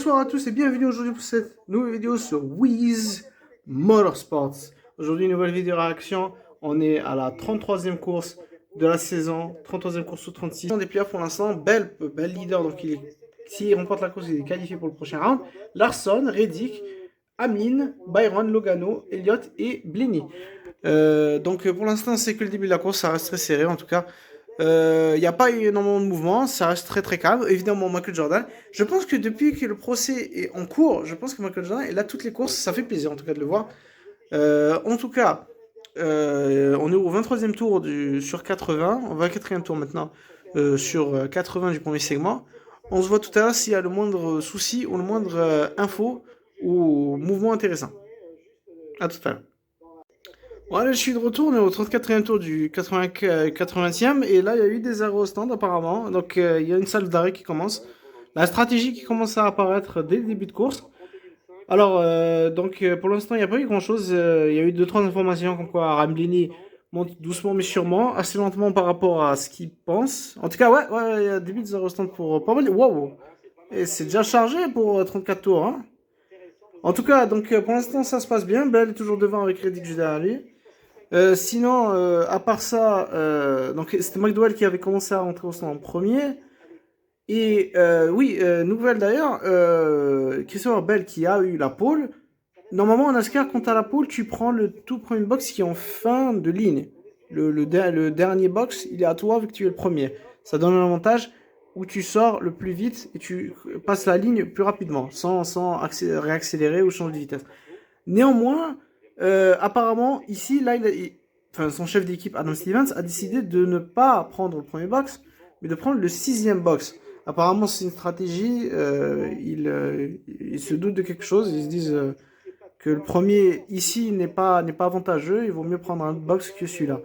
Bonsoir à tous et bienvenue aujourd'hui pour cette nouvelle vidéo sur Wiz Motorsports. Aujourd'hui, nouvelle vidéo réaction. On est à la 33e course de la saison, 33e course sous 36. Des pilotes pour l'instant, bel leader, donc s'il remporte la course, il est qualifié pour le prochain round. Larson, Reddick, Amin, Byron, Logano, Elliott et Blenny. Donc pour l'instant, c'est que le début de la course, ça reste très serré en tout cas. Il n'y a pas eu énormément de mouvements, ça reste très très calme. Évidemment, Michael Jordan. Je pense que depuis que le procès est en cours, je pense que Michael Jordan est là toutes les courses. Ça fait plaisir en tout cas de le voir. En tout cas, on est au 23e tour sur 80. On va au 4e tour maintenant sur 80 du premier segment. On se voit tout à l'heure s'il y a le moindre souci ou le moindre info ou mouvement intéressant. À tout à l'heure. Voilà, je suis de retour, on est au 34e tour du 80e, et là il y a eu des arrêts au stand apparemment, donc il y a une salle d'arrêt qui commence. La stratégie qui commence à apparaître dès le début de course. Alors, pour l'instant il n'y a pas eu grand chose, il y a eu 2-3 informations comme quoi Ramblini monte doucement mais sûrement, assez lentement par rapport à ce qu'il pense. En tout cas, ouais, il y a début des arrêts au stand pour pas mal. Wow! Et c'est déjà chargé pour 34 tours, hein. En tout cas, pour l'instant ça se passe bien, Bell est toujours devant avec Reddick juste derrière lui. Sinon, à part ça, donc c'était McDowell qui avait commencé à rentrer au stand en premier. Et oui, nouvelle d'ailleurs, Christopher Bell qui a eu la pole. Normalement, en NASCAR, quand tu as la pole, tu prends le tout premier box qui est en fin de ligne. Le dernier box, il est à toi vu que tu es le premier. Ça donne un avantage où tu sors le plus vite et tu passes la ligne plus rapidement, sans réaccélérer ou changer de vitesse. Néanmoins, apparemment, ici, là, son chef d'équipe, Adam Stevens, a décidé de ne pas prendre le premier box, mais de prendre le 6e box. Apparemment, c'est une stratégie. Ils se doutent de quelque chose. Ils se disent que le premier ici n'est pas avantageux. Il vaut mieux prendre un box que celui-là.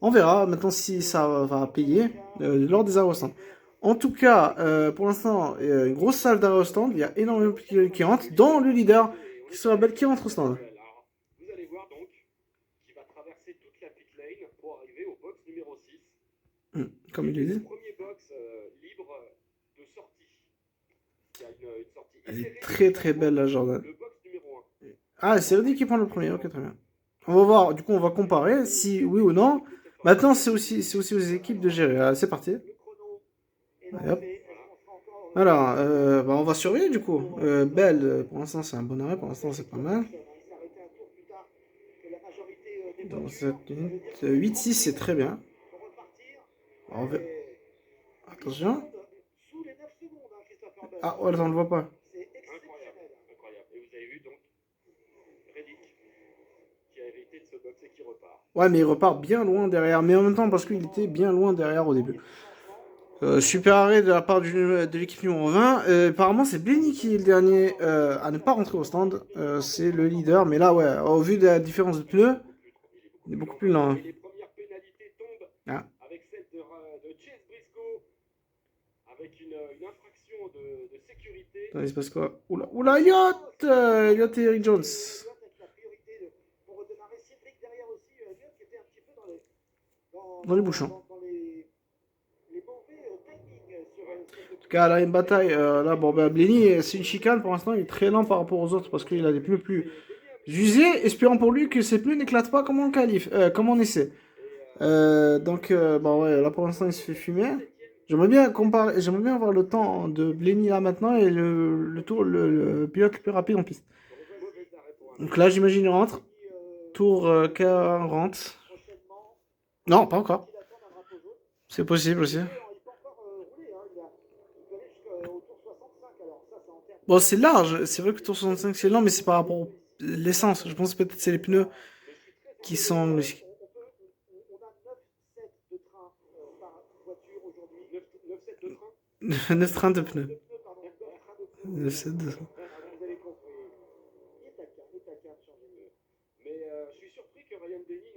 On verra maintenant si ça va payer lors des arrêts au stand. En tout cas, pour l'instant, une grosse salle d'arrêt au stand. Il y a énormément de pilotes qui rentrent, dont le leader, qui se rappelle, qui rentre au stand. Vous allez voir donc qu'il va traverser toute la pit lane pour arriver au box numéro 6. Comme il est dit. Le premier box libre de sortie. Il y a une sortie. Elle est très très belle la Jordan. Le box numéro 1. Ah, c'est Rudy qui prend le premier, ok, très bien. On va voir, du coup on va comparer si oui ou non. Maintenant c'est aussi aux équipes de gérer. Allez, c'est parti. Allez, hop. Alors, on va surveiller du coup. Belle, pour l'instant c'est un bon arrêt, pour l'instant c'est pas mal. Dans cette minute, 8-6 c'est très bien. On va... Attention. Ah ouais, on le voit pas. Incroyable. Et vous avez vu donc Reddick qui a hérité de ce box et qui repart. Ouais, mais il repart bien loin derrière. Mais en même temps, parce qu'il était bien loin derrière au début. Super arrêt de la part de l'équipe numéro 20. Apparemment, c'est Blenny qui est le dernier à ne pas rentrer au stand. C'est le leader. Mais là, ouais, au vu de la différence de pneus, il est beaucoup plus lent. Et les premières pénalités tombent avec celle de Chase Briscoe, avec une infraction de sécurité. Attends, il se passe quoi? Oula, Elliott Elliott et Eric Jones. Dans les bouchons. En tout cas, là, une bataille. Là, Blenny, c'est une chicane pour l'instant. Il est très lent par rapport aux autres parce qu'il a des pneus plus usés. Espérons pour lui que ses pneus n'éclatent pas comme en essai. Ouais, là pour l'instant, il se fait fumer. J'aimerais bien avoir le temps de Blenny là maintenant et le pilote le plus rapide en piste. Donc là, j'imagine il rentre. Tour 40. Non, pas encore. C'est possible aussi. Bon, c'est large. C'est vrai que tour 65 c'est lent, mais c'est par rapport à l'essence. Je pense peut-être que c'est les pneus qui sont... 9 trains de pneus. 9 7 de trains. Mais je suis surpris que Ryan Blaney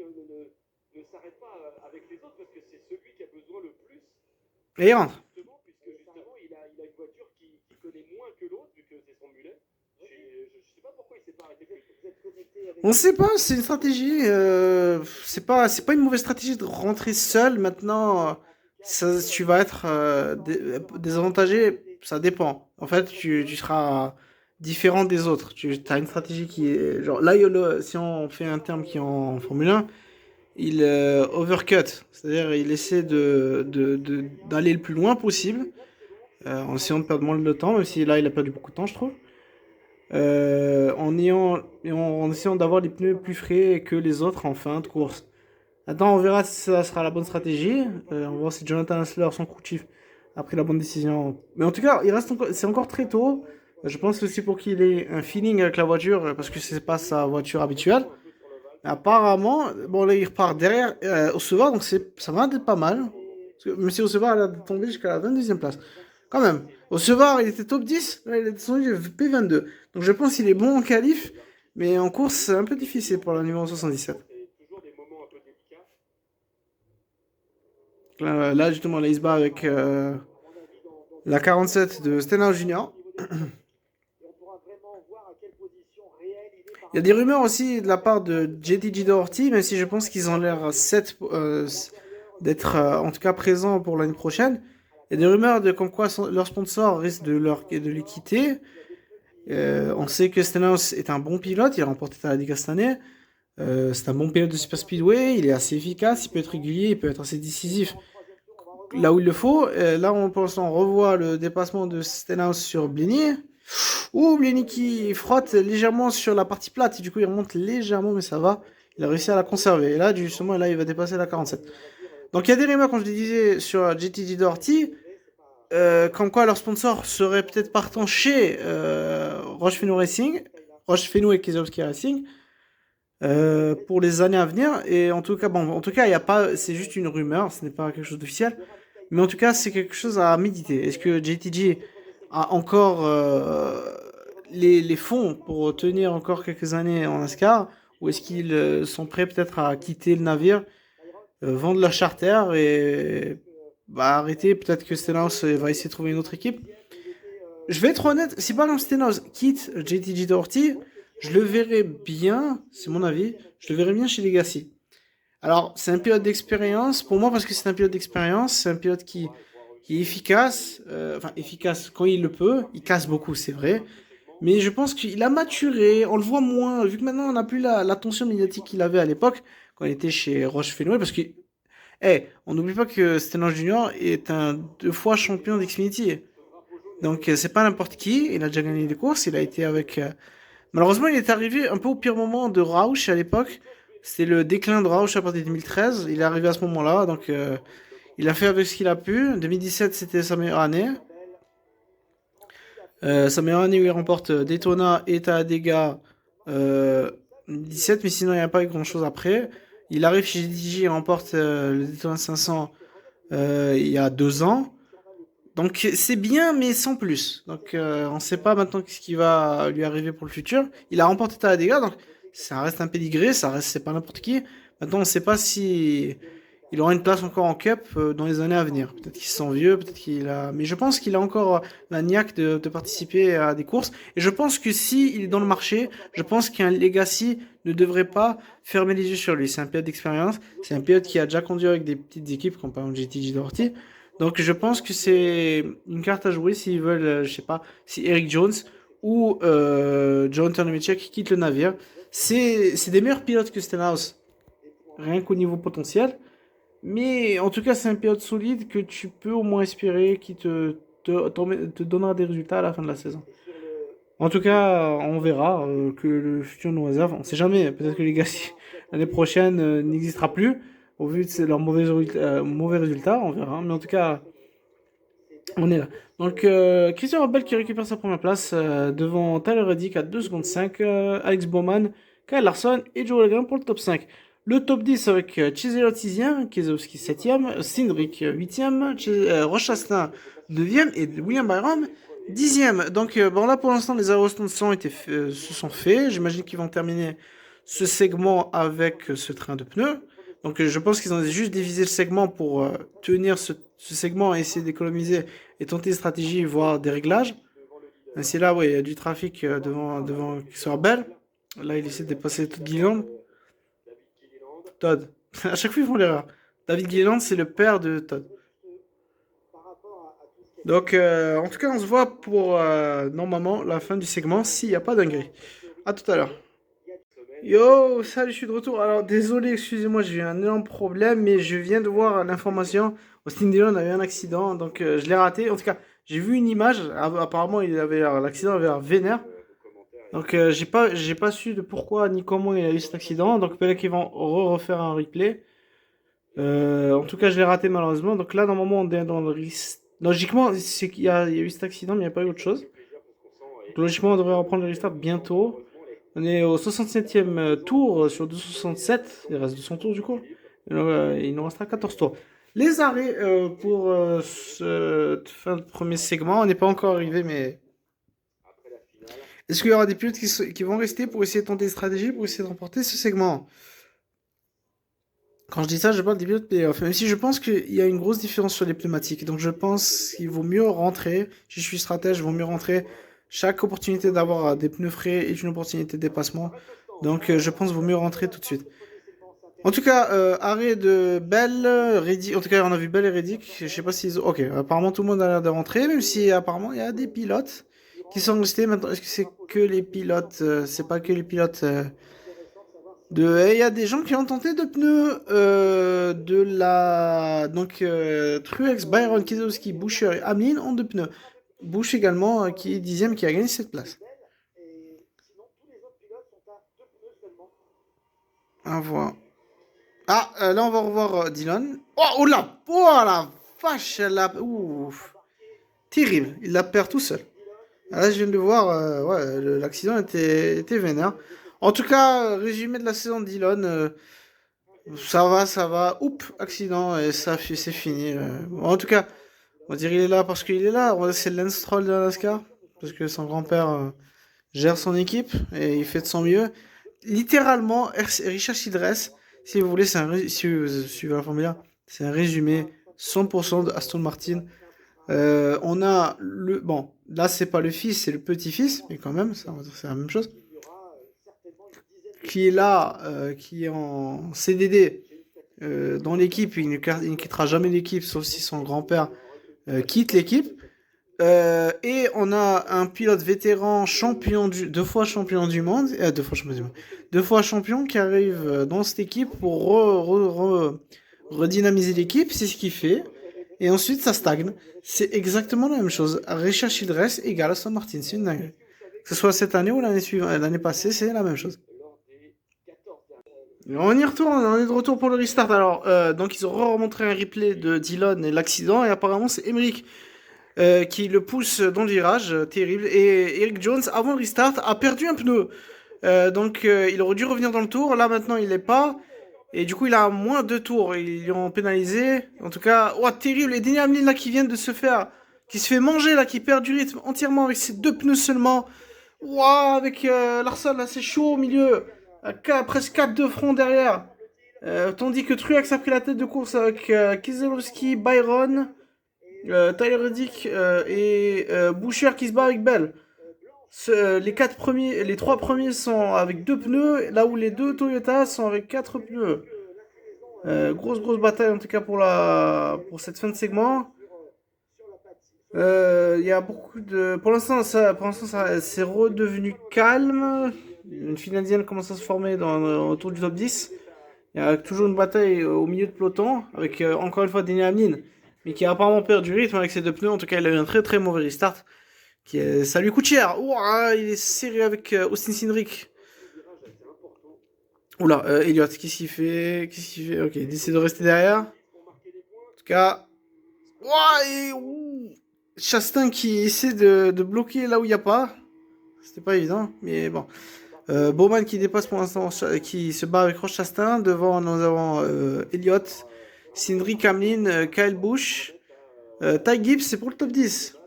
ne s'arrête pas avec les autres parce que c'est celui qui a besoin le plus. Et il rentre. Puisque justement il a une voiture qui connaît moins que l'autre vu que c'est son mulet. Je sais pas pourquoi il s'est pas arrêté plus tôt. On sait pas, c'est une stratégie. C'est pas une mauvaise stratégie de rentrer seul maintenant. tu vas être désavantagé, ça dépend. En fait, tu seras différent des autres. Tu as une stratégie qui est... Genre, là, si on fait un terme qui est en Formule 1, il overcut. C'est-à-dire, il essaie d'aller le plus loin possible, en essayant de perdre moins de temps, même si là, il a perdu beaucoup de temps, je trouve. En essayant d'avoir les pneus plus frais que les autres en fin de course. Attends, on verra si ça sera la bonne stratégie. On va voir si Jonathan Hassler, son crew chief, a pris la bonne décision. Mais en tout cas, c'est encore très tôt. Je pense aussi pour qu'il ait un feeling avec la voiture, parce que c'est pas sa voiture habituelle. Apparemment, bon là il repart derrière Osevar, donc ça va être pas mal. Parce que M. Osevar, il a tombé jusqu'à la 22e place. Quand même. Osevar, il était top 10, là il est descendu P22. Donc je pense qu'il est bon en qualif, mais en course c'est un peu difficile pour le numéro 77. Là justement, là il se bat avec la 47 de Stenhouse Junior. Il y a des rumeurs aussi de la part de JTG Doherty, même si je pense qu'ils ont l'air d'être en tout cas présents pour l'année prochaine. Il y a des rumeurs de comme quoi leur sponsor risque de les quitter. On sait que Stenhouse est un bon pilote, il a remporté Talladega cette année. C'est un bon pilote de Super Speedway, il est assez efficace, il peut être régulier, il peut être assez décisif là où il le faut. Là, pour l'instant, on revoit le dépassement de Stenhouse sur Blenny. Ouh, Blenny qui frotte légèrement sur la partie plate. Et du coup, il remonte légèrement, mais ça va. Il a réussi à la conserver. Et là, justement, là, il va dépasser la 47. Donc, il y a des rumeurs, comme je le disais, sur GTD Doherty. Comme quoi leur sponsor serait peut-être partant chez Roche Fenouil Racing. Roche Fenouil et Keselowski Racing. Pour les années à venir. Et en tout cas, il y a pas, c'est juste une rumeur, ce n'est pas quelque chose d'officiel. Mais en tout cas, c'est quelque chose à méditer. Est-ce que JTG a encore les fonds pour tenir encore quelques années en NASCAR, ou est-ce qu'ils sont prêts peut-être à quitter le navire, vendre leur charter et arrêter? Peut-être que Stenhouse va essayer de trouver une autre équipe. Je vais être honnête, si par exemple Stenhouse quitte JTG Doherty, je le verrais bien, c'est mon avis, je le verrais bien chez Legacy. Alors, c'est un pilote d'expérience, pour moi, parce que c'est un pilote d'expérience, c'est un pilote qui est efficace, efficace quand il le peut, il casse beaucoup, c'est vrai, mais je pense qu'il a maturé, on le voit moins, vu que maintenant on n'a plus l'attention médiatique qu'il avait à l'époque, quand il était chez Roche Fenouil, parce que, on n'oublie pas que Stenhouse Junior est un 2 fois champion d'Xfinity. Donc, c'est pas n'importe qui, il a déjà gagné des courses, il a été avec... Malheureusement, il est arrivé un peu au pire moment de Roush à l'époque. C'était le déclin de Roush à partir de 2013. Il est arrivé à ce moment-là, donc il a fait avec ce qu'il a pu. 2017, c'était sa meilleure année. Sa meilleure année où il remporte Daytona et Talladega 17, mais sinon il n'y a pas eu grand-chose après. Il arrive chez JDG, il remporte le Daytona 500 il y a 2 ans. Donc c'est bien, mais sans plus. Donc on ne sait pas maintenant ce qui va lui arriver pour le futur. Il a remporté Talladega, donc ça reste un pédigré, c'est pas n'importe qui. Maintenant on ne sait pas si il aura une place encore en Cup dans les années à venir. Peut-être qu'il se sent vieux, peut-être qu'il a... Mais je pense qu'il a encore la niaque de participer à des courses. Et je pense que si il est dans le marché, je pense qu'un Legacy ne devrait pas fermer les yeux sur lui. C'est un pilote d'expérience, c'est un pilote qui a déjà conduit avec des petites équipes, comme par exemple GTG Doherty. Donc je pense que c'est une carte à jouer s'ils veulent, je sais pas, si Eric Jones ou Jonathan Nemechek quittent le navire. C'est des meilleurs pilotes que Stenhouse, rien qu'au niveau potentiel. Mais en tout cas, c'est un pilote solide que tu peux au moins espérer qui te donnera des résultats à la fin de la saison. En tout cas, on verra que le futur nous réserve. On sait jamais, peut-être que les gars, l'année prochaine n'existera plus. Au vu de leurs mauvais résultats, on verra. Mais en tout cas, on est là. Donc, Christian Albel qui récupère sa première place devant Tyler Reddick à 2 secondes 5, Alex Bowman, Kyle Larson et Joe Legrand pour le top 5. Le top 10 avec Chiselot 6e, Keselowski 7e, Cindric 8e, Roche Chastain 9e et William Byron 10e. Donc, bon, là pour l'instant, les aérostants se sont faits. J'imagine qu'ils vont terminer ce segment avec ce train de pneus. Donc, je pense qu'ils ont juste divisé le segment pour tenir ce segment et essayer d'économiser et tenter des stratégies, voire des réglages. C'est là, il y a du trafic devant Christopher Bell. Là, il essaie de dépasser Todd Gilliland. Todd. À chaque fois, ils font l'erreur. David Gilliland, c'est le père de Todd. Donc, en tout cas, on se voit pour normalement la fin du segment s'il n'y a pas dinguerie. À tout à l'heure. Yo, salut, je suis de retour. Alors, désolé, excusez-moi, j'ai eu un énorme problème, mais je viens de voir l'information. Austin Dillon a eu un accident, donc je l'ai raté. En tout cas, j'ai vu une image. Apparemment, l'accident avait l'air vénère. Donc, j'ai pas su de pourquoi ni comment il a eu cet accident. Donc, peut-être qu'ils vont refaire un replay. En tout cas, je l'ai raté malheureusement. Donc là, normalement, on est dans le logiquement, c'est qu'il y a eu cet accident, mais il n'y a pas eu autre chose. Donc, logiquement, on devrait reprendre le restart bientôt. On est au 67e tour sur 267. Il reste 200 tours du coup. Il nous restera 14 tours. Les arrêts pour ce fin de premier segment, on n'est pas encore arrivé, mais est-ce qu'il y aura des pilotes qui vont rester pour essayer de tenter des stratégies pour essayer de remporter ce segment? Quand je dis ça, je parle des pilotes playoff. Même si je pense qu'il y a une grosse différence sur les pneumatiques. Donc je pense qu'il vaut mieux rentrer. Si je suis stratège, il vaut mieux rentrer. Chaque opportunité d'avoir des pneus frais est une opportunité de dépassement. Donc je pense qu'il vaut mieux rentrer tout de suite. En tout cas, arrêt de Bell, Reddick. En tout cas, on a vu Bell et Reddick. Je sais pas s'ils ont... Ok, apparemment tout le monde a l'air de rentrer. Même si apparemment il y a des pilotes qui sont restés. Maintenant, est-ce que c'est que les pilotes c'est pas que les pilotes il y a des gens qui ont tenté de pneus de la donc Truex, Byron, Keselowski, Buescher et Hamlin ont deux pneus. Bush également qui est 10e qui a gagné cette place. À voir. Ah là on va revoir Dillon. Oh là, oh la vache, ouf, terrible, il la perd tout seul. Là je viens de voir, ouais, l'accident était vénère. En tout cas, résumé de la saison de Dillon. Ça va. Oups, accident, et ça, c'est fini. En tout cas, on va dire il est là parce qu'il est là. C'est Lance Stroll de la NASCAR. Parce que son grand-père gère son équipe et il fait de son mieux. Littéralement, Richard Childress, si vous voulez, si vous suivez la Formule 1, c'est un résumé 100% de Aston Martin. On a le... Bon, là, c'est pas le fils, c'est le petit-fils, mais quand même, ça, c'est la même chose. Qui est là, qui est en CDD dans l'équipe, il ne quittera jamais l'équipe, sauf si son grand-père quitte l'équipe. Et on a un pilote vétéran deux fois champion du monde, deux fois champion qui arrive dans cette équipe pour redynamiser l'équipe, c'est ce qu'il fait. Et ensuite, ça stagne. C'est exactement la même chose. Richard Childress égale Aston Martin, c'est une dinguerie. Que ce soit cette année ou l'année suivante, l'année passée, c'est la même chose. On y retourne, on est de retour pour le restart. Alors, donc ils ont remontré un replay de Dillon et l'accident, et apparemment c'est Emmerich qui le pousse dans le virage, terrible. Et Eric Jones, avant le restart, a perdu un pneu. Donc il aurait dû revenir dans le tour. Là maintenant il l'est pas. Et du coup il a moins de tours. Ils l'ont pénalisé. En tout cas, oh, terrible. Et Denny Hamlin là qui vient de se faire, qui se fait manger là, qui perd du rythme entièrement avec ses deux pneus seulement. Ouah, avec Larson là c'est chaud au milieu. Presque 4 de front derrière. Tandis que Truex a pris la tête de course avec Keselowski, Byron, Tyler Reddick et Buescher qui se bat avec Bell. Les trois premiers sont avec deux pneus, là où les deux Toyota sont avec quatre pneus. Grosse bataille en tout cas pour cette fin de segment. Il y a beaucoup de. Pour l'instant, c'est redevenu calme. Une file indienne commence à se former autour du top 10. Il y a toujours une bataille au milieu de peloton avec encore une fois Denny Hamlin, mais qui a apparemment perdu du rythme avec ses deux pneus. En tout cas, il a eu un très mauvais restart. Ça lui coûte cher. Ouah, il est serré avec Austin Cindric. Oula, Elliott, qu'est-ce qu'il fait? Ok, il décide de rester derrière. En tout cas. Ouah, Chastain qui essaie de bloquer là où il n'y a pas. C'était pas évident, mais bon. Bowman qui dépasse pour l'instant, qui se bat avec Roche Chastain. Devant, nous avons Elliott, Cindric, Hamlin, Kyle Busch. Ty Gibbs, c'est pour le top 10.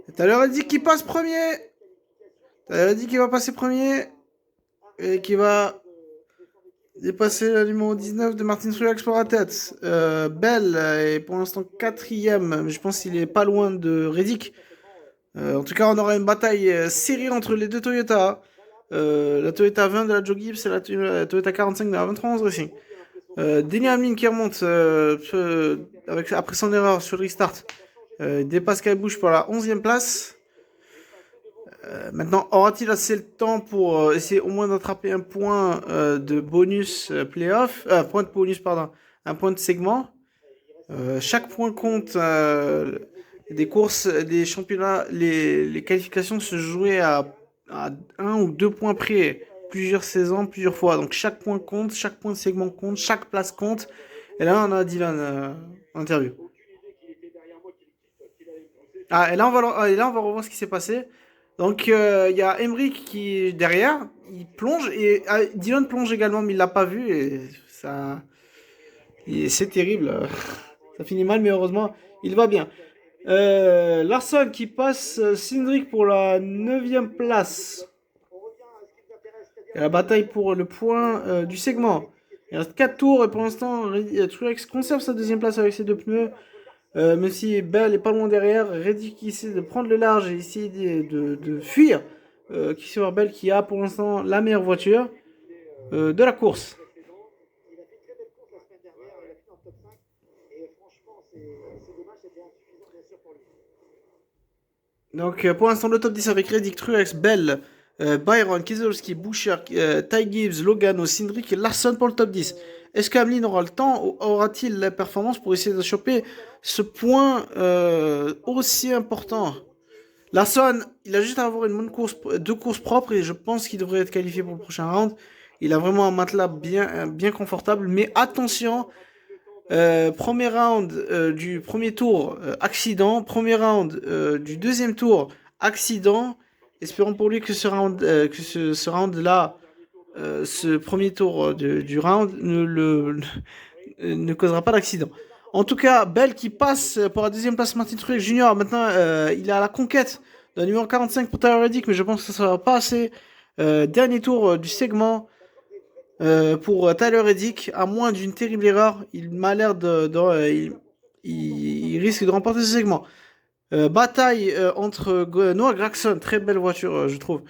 Tout à l'heure, il dit qu'il passe premier. Tout à l'heure, il dit qu'il va passer premier. Et qu'il va dépasser le numéro 19 de Martin Truex pour la tête. Bell est pour l'instant 4ème. Mais je pense qu'il est pas loin de Reddick. En tout cas, on aura une bataille serrée entre les deux Toyota. La Toyota 20 de la Joe Gibbs et la Toyota 45 de la 23 Racing. Denny Hamlin qui remonte après son erreur sur le restart. Dépasse Kyle Busch pour la 11e place. Maintenant, aura-t-il assez le temps pour essayer au moins d'attraper un point de bonus playoff, point de bonus, pardon, un point de segment. Chaque point compte. Des courses, des championnats, les qualifications se jouaient à 1 ou 2 points près, plusieurs saisons, plusieurs fois. Donc chaque point compte, chaque point de segment compte, chaque place compte. Et là, on a Dylan en interview. Ah, et là, on va revoir ce qui s'est passé. Donc, il y a Emmerich qui est derrière, il plonge, et Dylan plonge également, mais il l'a pas vu, et ça... c'est terrible. Ça finit mal, mais heureusement, il va bien. Larsson qui passe Cindric pour la 9e place. Et la bataille pour le point du segment. Il reste 4 tours, et pour l'instant, Truex conserve sa 2e place avec ses 2 pneus. Même si Bell est pas loin derrière, Reddick qui essaie de prendre le large et essayer de fuir Christopher Bell qui a pour l'instant la meilleure voiture de la course. Donc pour l'instant le top 10 avec Reddick, Truex, Bell, Byron, Keselowski, Bouchard, Ty Gibbs, Logano, Cindric et Larsson pour le top 10. Est-ce qu'Hamlin aura le temps ou aura-t-il la performance pour essayer de choper ce point aussi important? Larsson, il a juste à avoir une bonne course, 2 courses propres et je pense qu'il devrait être qualifié pour le prochain round. Il a vraiment un matelas bien confortable, mais attention, premier round du premier tour, accident. Premier round du deuxième tour, accident. Espérons pour lui que ce round-là, ce premier tour du round ne causera pas d'accident. En tout cas, Bell qui passe pour la 2e place, Martin Truex Jr. Maintenant, il est à la conquête de la numéro 45 pour Tyler Reddick, mais je pense que ça ne sera pas assez. Dernier tour du segment pour Tyler Reddick, à moins d'une terrible erreur. Il m'a l'air il risque de remporter ce segment. Bataille entre Noah Gragson, très belle voiture, je trouve.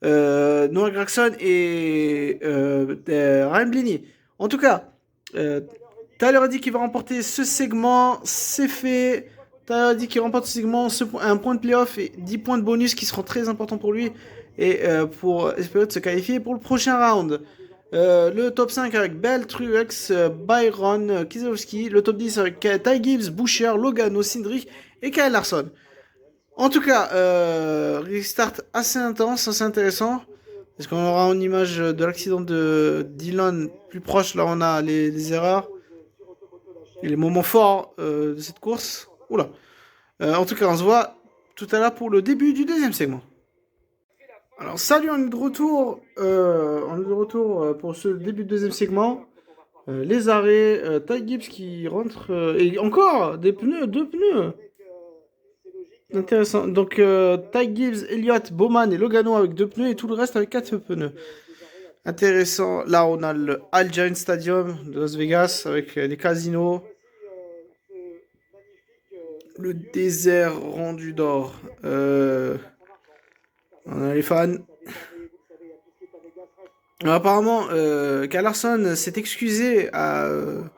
Noah Gragson et Ryan Blaney. En tout cas, Tyler Reddick qui va remporter ce segment, c'est fait. Tyler Reddick qui remporte ce segment, un point de playoff et 10 points de bonus qui seront très importants pour lui et pour espérer de se qualifier pour le prochain round. Le top 5 avec Bell, Truex, Byron, Keselowski. Le top 10 avec Ty Gibbs, Boucher, Logano, Cindric et Kyle Larson. En tout cas, restart assez intense, assez intéressant. Est-ce qu'on aura une image de l'accident de Dylan plus proche? Là, on a les erreurs et les moments forts de cette course. Oula. En tout cas, on se voit tout à l'heure pour le début du 2e segment. Alors, salut, on est de retour, pour ce début de 2e segment. Les arrêts, Ty Gibbs qui rentre, et encore des pneus, 2 pneus. Intéressant. Donc, Ty Gibbs, Elliott, Bowman et Logano avec 2 pneus et tout le reste avec 4 pneus. Intéressant. Là, on a le Al Giant Stadium de Las Vegas avec les casinos. Le désert rendu d'or. On a les fans. Alors, apparemment, Kyle Larson s'est excusé par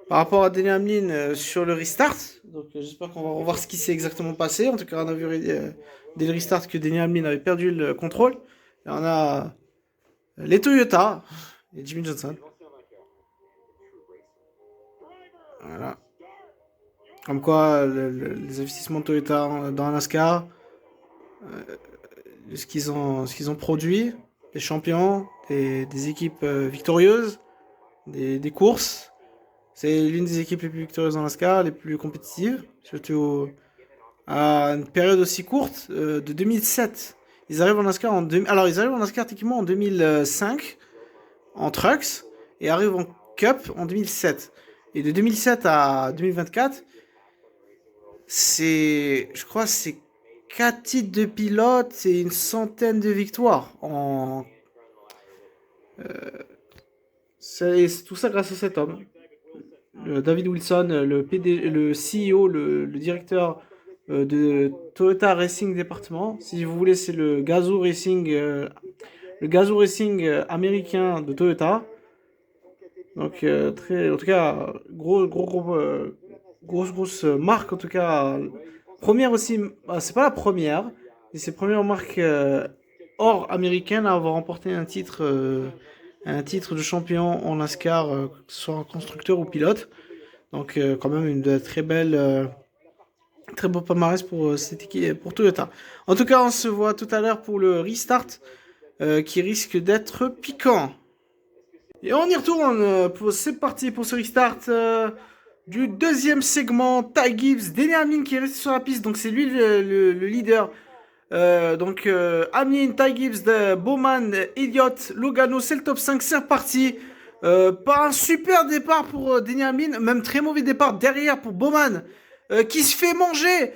rapport à Denny Hamlin sur le restart. Donc j'espère qu'on va revoir ce qui s'est exactement passé. En tout cas, on a vu dès le restart que Denny Hamlin avait perdu le contrôle. Et on a les Toyota et Jimmy Johnson. Voilà. Comme quoi, les investissements de Toyota dans NASCAR, ce qu'ils ont produit, des champions, des équipes victorieuses, des courses. C'est l'une des équipes les plus victorieuses dans NASCAR, les plus compétitives, surtout à une période aussi courte, de 2007. Ils arrivent en NASCAR techniquement en 2005, en Trucks, et arrivent en Cup en 2007. Et de 2007 à 2024, je crois, c'est 4 titres de pilote et une centaine de victoires. C'est tout ça grâce à cet homme. David Wilson, le CEO, le directeur de Toyota Racing Département. Si vous voulez, c'est le Gazoo Racing américain de Toyota. Donc, en tout cas, grosse marque, en tout cas. Première aussi, c'est pas la première, mais c'est la première marque hors américaine à avoir remporté un titre de champion en NASCAR, que ce soit en constructeur ou pilote. Donc, quand même, très beau palmarès pour cette équipe, pour Toyota. En tout cas, on se voit tout à l'heure pour le restart qui risque d'être piquant. Et on y retourne. C'est parti pour ce restart du deuxième segment. Ty Gibbs, Denny Hamlin qui est resté sur la piste, donc c'est lui le leader. Hamlin, Ty Gibbs, Bowman, Elliott, Logano, c'est le top 5, c'est reparti. Pas un super départ pour Denny Hamlin, même très mauvais départ derrière pour Bowman, qui se fait manger,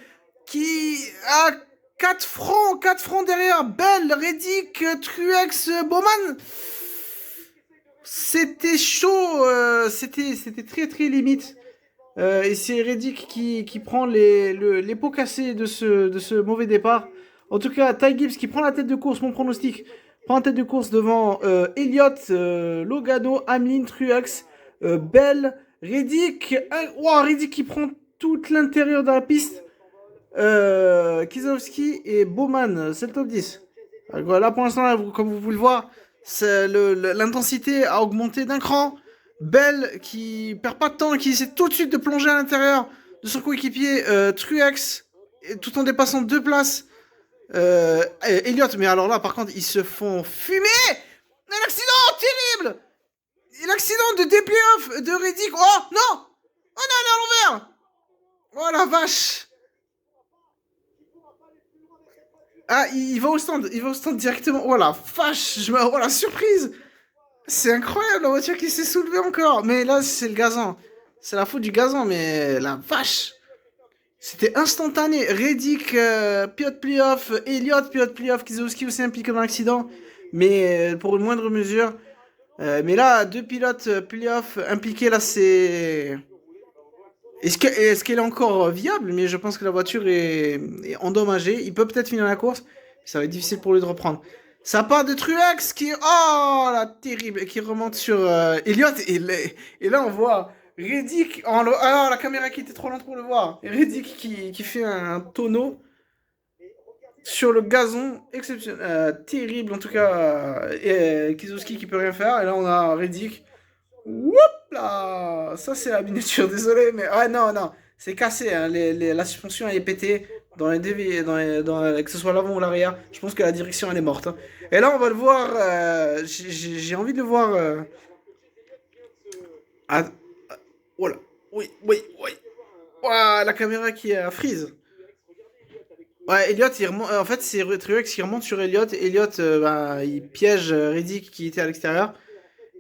qui a 4 francs derrière. Bell, Reddick, Truex, Bowman. C'était chaud, c'était très limite. Et c'est Reddick qui prend les pots cassés de ce mauvais départ. En tout cas, Ty Gibbs qui prend la tête de course, mon pronostic, prend la tête de course devant Elliott, Logano, Hamlin, Truex, Bell, Reddick. Reddick qui prend tout l'intérieur de la piste. Keselowski et Bowman, c'est le top 10. Là, pour l'instant, comme vous pouvez le voir, l'intensité a augmenté d'un cran. Bell qui perd pas de temps, qui essaie tout de suite de plonger à l'intérieur de son coéquipier Truex, tout en dépassant 2 places. Elliott, mais alors là, par contre, ils se font fumer. Un accident terrible. L'accident de DPF de Reddick. Oh non. Oh non, on est à l'envers. Oh la vache. Ah, il va au stand directement. Oh la vache, oh la surprise. C'est incroyable la voiture qui s'est soulevée encore. Mais là, c'est le gazon. C'est la faute du gazon, mais la vache. C'était instantané. Reddick, pilote playoff, Elliott, pilote playoff, Keselowski aussi impliqué dans l'accident, mais pour une moindre mesure. Mais là, 2 pilotes playoff impliqués, là, c'est... Est-ce qu'elle est encore viable? Mais je pense que la voiture est endommagée. Il peut peut-être finir la course. Ça va être difficile pour lui de reprendre. Ça part de Truex qui... Oh, la terrible. Qui remonte sur Elliott. Et là, on voit Reddick... Alors, la caméra qui était trop lente pour le voir. Et Reddick qui fait un tonneau sur le gazon. Exceptionnel. Terrible, en tout cas. Keselowski qui peut rien faire. Et là, on a Reddick. Woup là. Ça, c'est la miniature. Désolé, mais... Ah, non. C'est cassé. Hein. La suspension, elle est pétée. Que ce soit l'avant ou l'arrière, je pense que la direction elle est morte. Hein. Et là on va le voir, j'ai envie de le voir. Voilà, oui. La caméra qui est à freeze. Ouais, Elliott, il remonte, en fait c'est Truex qui remonte sur Elliott. Elliott, il piège Reddick qui était à l'extérieur.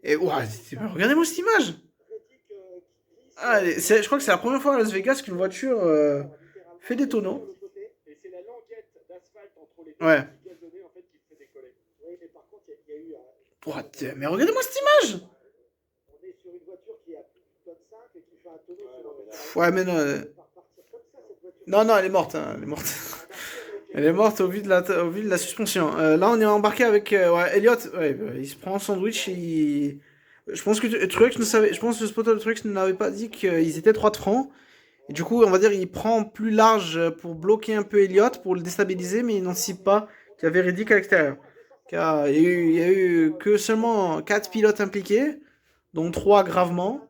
Et regardez-moi cette image. Je crois que c'est la première fois à Las Vegas qu'une voiture fait des tonneaux. Ouais. Mais regardez-moi cette image. Ouais, mais non. Non, elle est morte. Hein, elle est morte. Elle est morte au vu de la suspension. Là, on est embarqué avec Elliott. Ouais, il se prend un sandwich. Je pense que Truex ne savait. Je pense que le spotter de Truex n'avait pas dit qu'ils étaient 3 de francs. Et du coup, on va dire, il prend plus large pour bloquer un peu Elliott, pour le déstabiliser, mais il n'anticipe pas qu'il y avait Reddick à l'extérieur. Car il y a eu que seulement 4 pilotes impliqués, dont 3 gravement.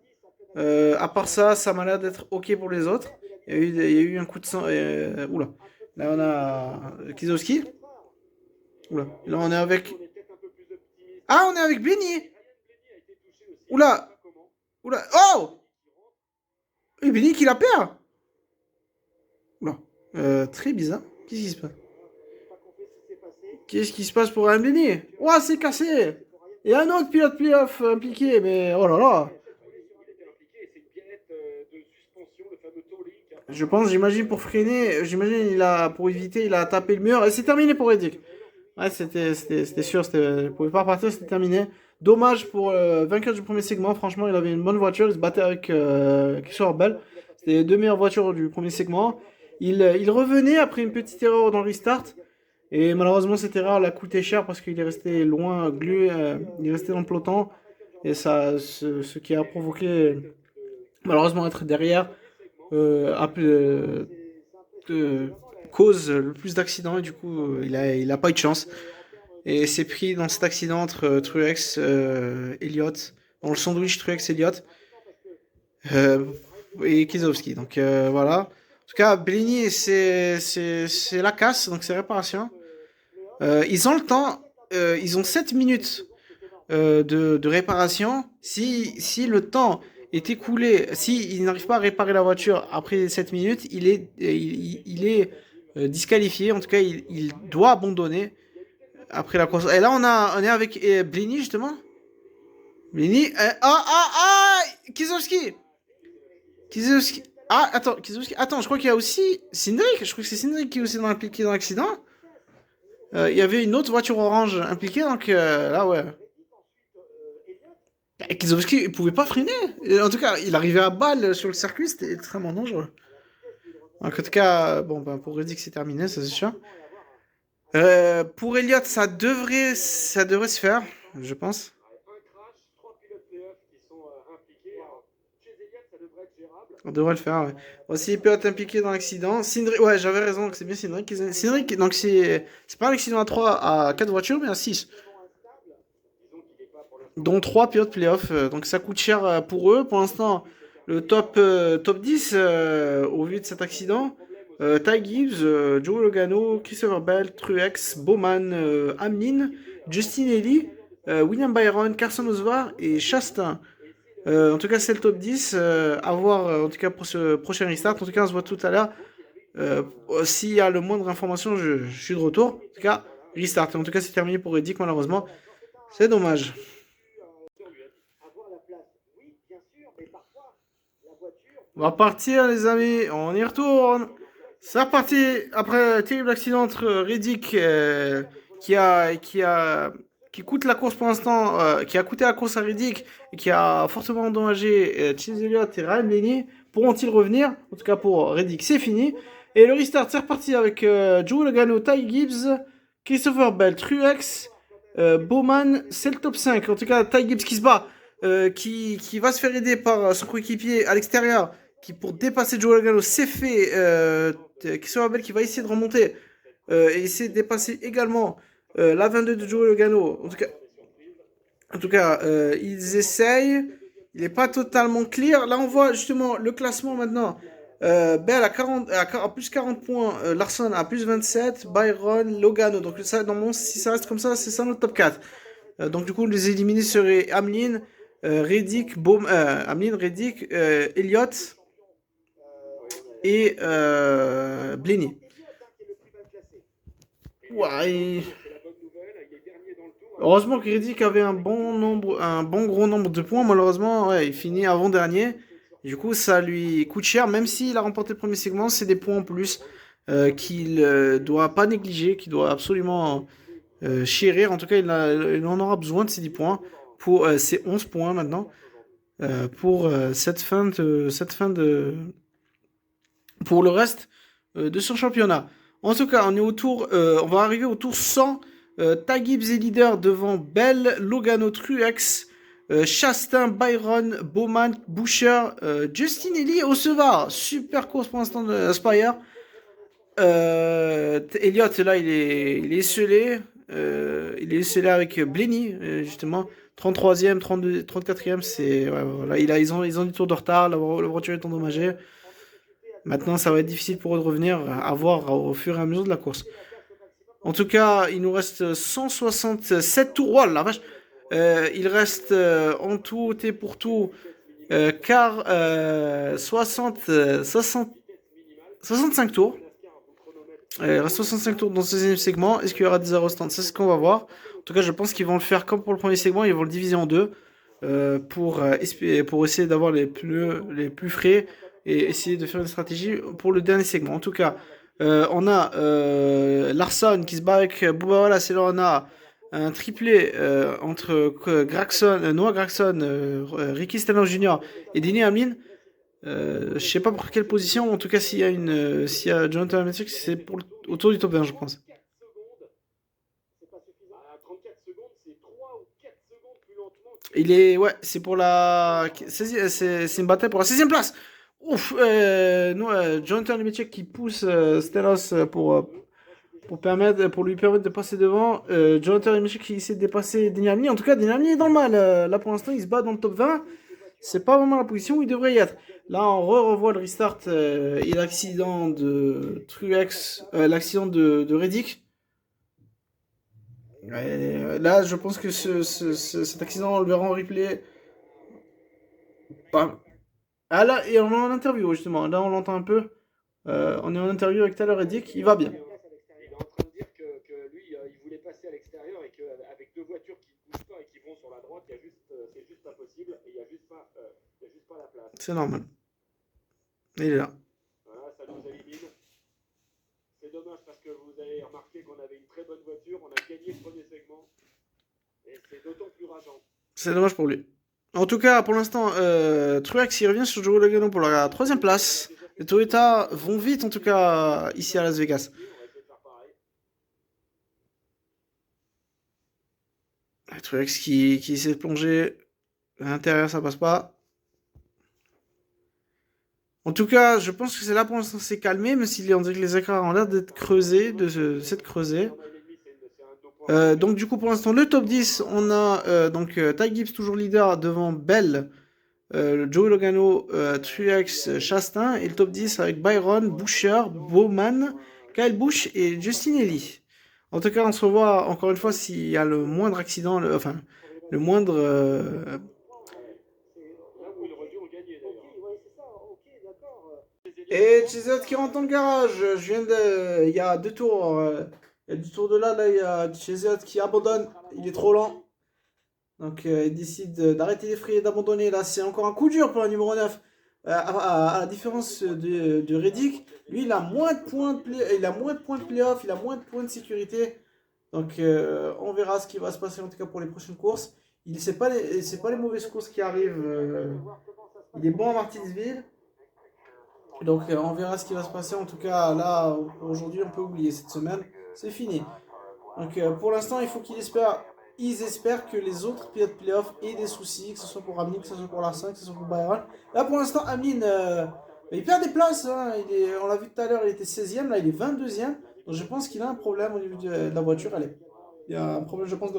À part ça, ça m'a l'air d'être OK pour les autres. Il y a eu un coup de sang. Oula. Là, on a Keselowski. Oula. Là, on est avec. Ah, on est avec Benny. Oula. Oh! Et Benny qui la perd. Oula. Très bizarre. Qu'est-ce qui se passe? Qu'est-ce qui se passe pour un Benny? Ouah, c'est cassé. Et un autre pilote playoff impliqué, mais oh là là. Je pense, j'imagine pour freiner, pour éviter, il a tapé le mur et c'est terminé pour Reddick. Ouais, c'était sûr, il pouvait pas repartir, c'était terminé. Dommage pour le vainqueur du premier segment, franchement, il avait une bonne voiture, il se battait avec Christopher Bell. C'était les 2 meilleures voitures du premier segment. Il revenait après une petite erreur dans le restart. Et malheureusement, cette erreur l'a coûté cher parce qu'il est resté loin, il est resté dans le peloton. Et ça, ce qui a provoqué malheureusement être derrière a cause le plus d'accidents et du coup il a pas eu de chance. Et s'est pris dans cet accident entre Truex, Elliott, dans le sandwich Truex, Elliott euh, et Kizowski. Donc voilà. En tout cas, Bellini, c'est la casse, donc c'est réparation. Ils ont le temps, ils ont 7 minutes de réparation. Si le temps est écoulé, si il n'arrive pas à réparer la voiture après 7 minutes, il est disqualifié. En tout cas, il doit abandonner après la course. Et là, on est avec Blini, justement. Blini. Kizowski! Kizowski. Ah, attends, Kizowski. Attends, je crois qu'il y a aussi Cindric. Je crois que c'est Cindric qui est aussi impliqué dans l'accident. Il y avait une autre voiture orange impliquée, donc là, ouais. Kizowski, il pouvait pas freiner. En tout cas, il arrivait à balle sur le circuit, c'était extrêmement dangereux. En tout cas, bon, ben, pour Reddick, c'est terminé, ça c'est sûr. Pour Elliott, ça devrait se faire, je pense. On devrait le faire, ouais. Aussi, il peut être impliqué dans l'accident. Cindric, ouais, j'avais raison, c'est bien Cindric. Cindric, donc c'est pas un accident à 4 voitures, mais à 6. Dont 3 pilotes playoff. Donc ça coûte cher pour eux. Pour l'instant, le top 10, au vu de cet accident, Ty Gibbs, Joe Logano, Christopher Bell, Truex, Bowman, Hamlin, Justin Haley, William Byron, Carson Osvar et Chastain. En tout cas, c'est le top 10. À voir, en tout cas, pour ce prochain restart. En tout cas, on se voit tout à l'heure. S'il y a le moindre information, je suis de retour. En tout cas, restart. En tout cas, c'est terminé pour Reddick, malheureusement. C'est dommage. On va partir, les amis. On y retourne. C'est reparti après un terrible accident entre Reddick, qui coûte la course pour l'instant, qui a coûté la course à Reddick et qui a fortement endommagé Chase Elliott et Ryan Blaney. Pourront-ils revenir? En tout cas, pour Reddick, c'est fini. Et le restart, c'est reparti avec Joe Logano, Ty Gibbs, Christopher Bell, Truex, Bowman, c'est le top 5. En tout cas, Ty Gibbs qui se bat, qui va se faire aider par son coéquipier à l'extérieur, qui pour dépasser Joe Logano s'est fait Christopher Bell qui va essayer de remonter et essayer de dépasser également la 22 de Joe Logano. En tout cas ils essayent. Il n'est pas totalement clear. Là, on voit justement le classement maintenant. Bell à plus 40 points, Larson à plus 27, Byron, Logano. Donc, ça, normalement, si ça reste comme ça, c'est ça notre top 4. Donc, du coup, les éliminés seraient Hamlin, Reddick, Hamlin, Reddick, Elliott et Blaney. Ouais. Heureusement que Reddick avait un bon gros nombre de points. Malheureusement, ouais, il finit avant-dernier. Du coup, ça lui coûte cher. Même s'il a remporté le premier segment, c'est des points en plus qu'il doit pas négliger, qu'il doit absolument chérir. En tout cas, il en aura besoin de ces 10 points pour ces 11 points maintenant. Pour pour le reste de son championnat. En tout cas, on va arriver au tour 100. Ty Gibbs est leader devant Bell, Logano, Truex, Chastain, Byron, Bowman, Boucher, Justin Haley, Osevar. Super course pour l'instant de Spire. Elliott, là, il est scellé. Il est scellé avec Blaney, justement. 33e, 32, 34e, c'est. Ouais, voilà. Ils ont du tour de retard, la voiture est endommagée. Maintenant, ça va être difficile pour eux de revenir, à voir au fur et à mesure de la course. En tout cas, il nous reste 167 tours. Oh la vache! Il reste en tout et pour tout 65 tours. Il reste 65 tours dans ce deuxième segment. Est-ce qu'il y aura des aérostands? C'est ce qu'on va voir. En tout cas, je pense qu'ils vont le faire comme pour le premier segment. Ils vont le diviser en deux pour essayer d'avoir les pneus les plus frais et essayer de faire une stratégie pour le dernier segment. En tout cas, on a Larson qui se bat avec Bubba Wallace et là on a un triplé entre Noah Gragson, Ricky Stenhouse Jr. et Denny Hamlin. Je sais pas pour quelle position, en tout cas s'il y a Jonathan Matrix, c'est autour du top 20 je pense. Il est, ouais, c'est pour la 16e, c'est une bataille pour la 16e place. Ouf, non, Jonathan Nemechek qui pousse Stenhouse pour lui permettre de passer devant. Jonathan Nemechek qui essaie de dépasser Deniamni. En tout cas, Deniamni est dans le mal. Là, pour l'instant, il se bat dans le top 20. C'est pas vraiment la position où il devrait y être. Là, on revoit le restart et l'accident de Truex, l'accident de Reddick. Là, je pense que cet accident, on le verra en replay. Bah, ah là, et on est en interview justement. Là, on l'entend un peu. On est en interview avec Tyler Reddick. Il va bien. Il est en train de dire que lui, il voulait passer à l'extérieur et qu'avec deux voitures qui ne bougent pas et qui vont sur la droite, c'est juste pas possible et il n'y a juste pas la place. C'est normal. Il est là. Voilà, ça nous élimine. C'est dommage parce que vous avez remarqué qu'on avait une très bonne voiture, on a gagné le premier segment et c'est d'autant plus rageant. C'est dommage pour lui. En tout cas, pour l'instant, Truex il revient sur Joe Logano pour la 3e place. Les Toyota vont vite, en tout cas, ici à Las Vegas. Truex qui essaie de plonger. À l'intérieur, ça passe pas. En tout cas, je pense que c'est là pour l'instant c'est calmé, même si on dirait que les écarts ont l'air d'être creusés, de s'être creusés. Donc du coup pour l'instant le top 10, on a Ty Gibbs toujours leader devant Bell, Joe Logano, Truex, Chastain, et le top 10 avec Byron, Buescher, Bowman, Kyle Busch et Justin Haley. En tout cas on se revoit encore une fois s'il y a le moindre accident, le moindre... Et Cheset qui rentre dans le garage. Je viens de. Il y a 2 tours. Il y a 2 tours de là. Là, il y a Cheset qui abandonne. Il est trop lent. Donc, il décide d'arrêter les freins et d'abandonner. Là, c'est encore un coup dur pour le numéro 9. À la différence de Reddick, lui, il a moins de points de playoff. Il a moins de points de sécurité. Donc, on verra ce qui va se passer en tout cas pour les prochaines courses. C'est pas les mauvaises courses qui arrivent. Il est bon à Martinsville. Donc on verra ce qui va se passer. En tout cas, là, aujourd'hui, on peut oublier cette semaine. C'est fini. Donc pour l'instant, il faut ils espèrent que les autres pilotes playoff aient des soucis, que ce soit pour Hamlin, que ce soit pour Larson, que ce soit pour Byron. Là, pour l'instant, Hamlin, il perd des places. Hein. On l'a vu tout à l'heure, il était 16e, là, il est 22e. Donc je pense qu'il a un problème au niveau de la voiture. Il y a un problème, je pense,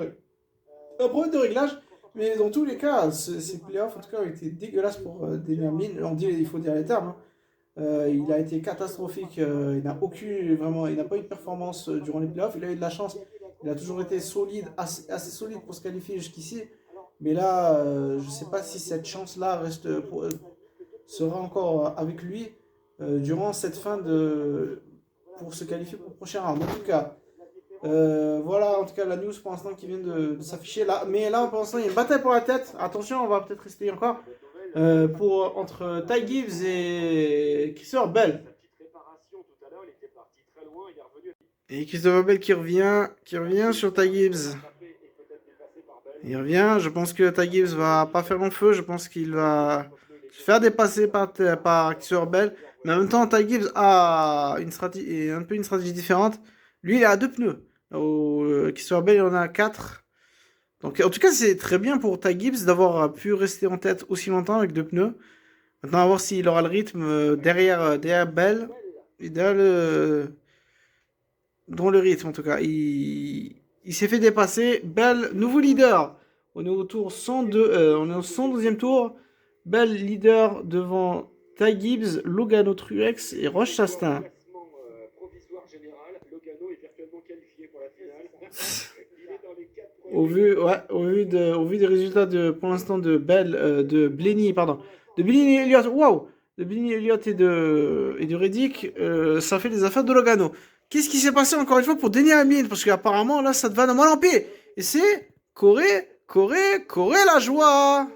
un problème de réglage. Mais dans tous les cas, ces playoffs, en tout cas, ont été dégueulasses pour Hamlin. On dit, il faut dire les termes. Hein. Il a été catastrophique. Il n'a pas eu de performance durant les playoffs. Il a eu de la chance. Il a toujours été solide, assez solide pour se qualifier jusqu'ici. Mais là, je ne sais pas si cette chance-là sera encore avec lui durant cette fin pour se qualifier pour le prochain round. En tout cas, voilà en tout cas la news pour l'instant qui vient de s'afficher là. Mais là pour l'instant il y a une bataille pour la tête. Attention, on va peut-être rester encore. Entre Ty Gibbs et Christopher Bell. Et Christopher Bell qui revient sur Ty Gibbs. Il revient, je pense que Ty Gibbs va pas faire long feu, je pense qu'il va se faire dépasser par Christopher Bell. Mais en même temps, Ty Gibbs a une stratégie différente. Lui, il a 2 pneus. Christopher Bell, il en a 4. Donc, en tout cas, c'est très bien pour Ty Gibbs d'avoir pu rester en tête aussi longtemps avec 2 pneus. Maintenant, à voir s'il aura le rythme derrière Bell. Et dans le rythme, en tout cas. Il s'est fait dépasser. Bell, nouveau leader. On est au tour 102. On est au 112e tour. Bell, leader devant Ty Gibbs, Logano, Truex et Roche Chastain. Au vu des résultats pour l'instant de Blenny Elliott, waouh, de Blenny Elliott et de Reddick, ça fait les affaires de Logano. Qu'est-ce qui s'est passé encore une fois pour Denny Hamlin? Parce qu'apparemment là ça te va de mal en pire. Et c'est Corée la joie.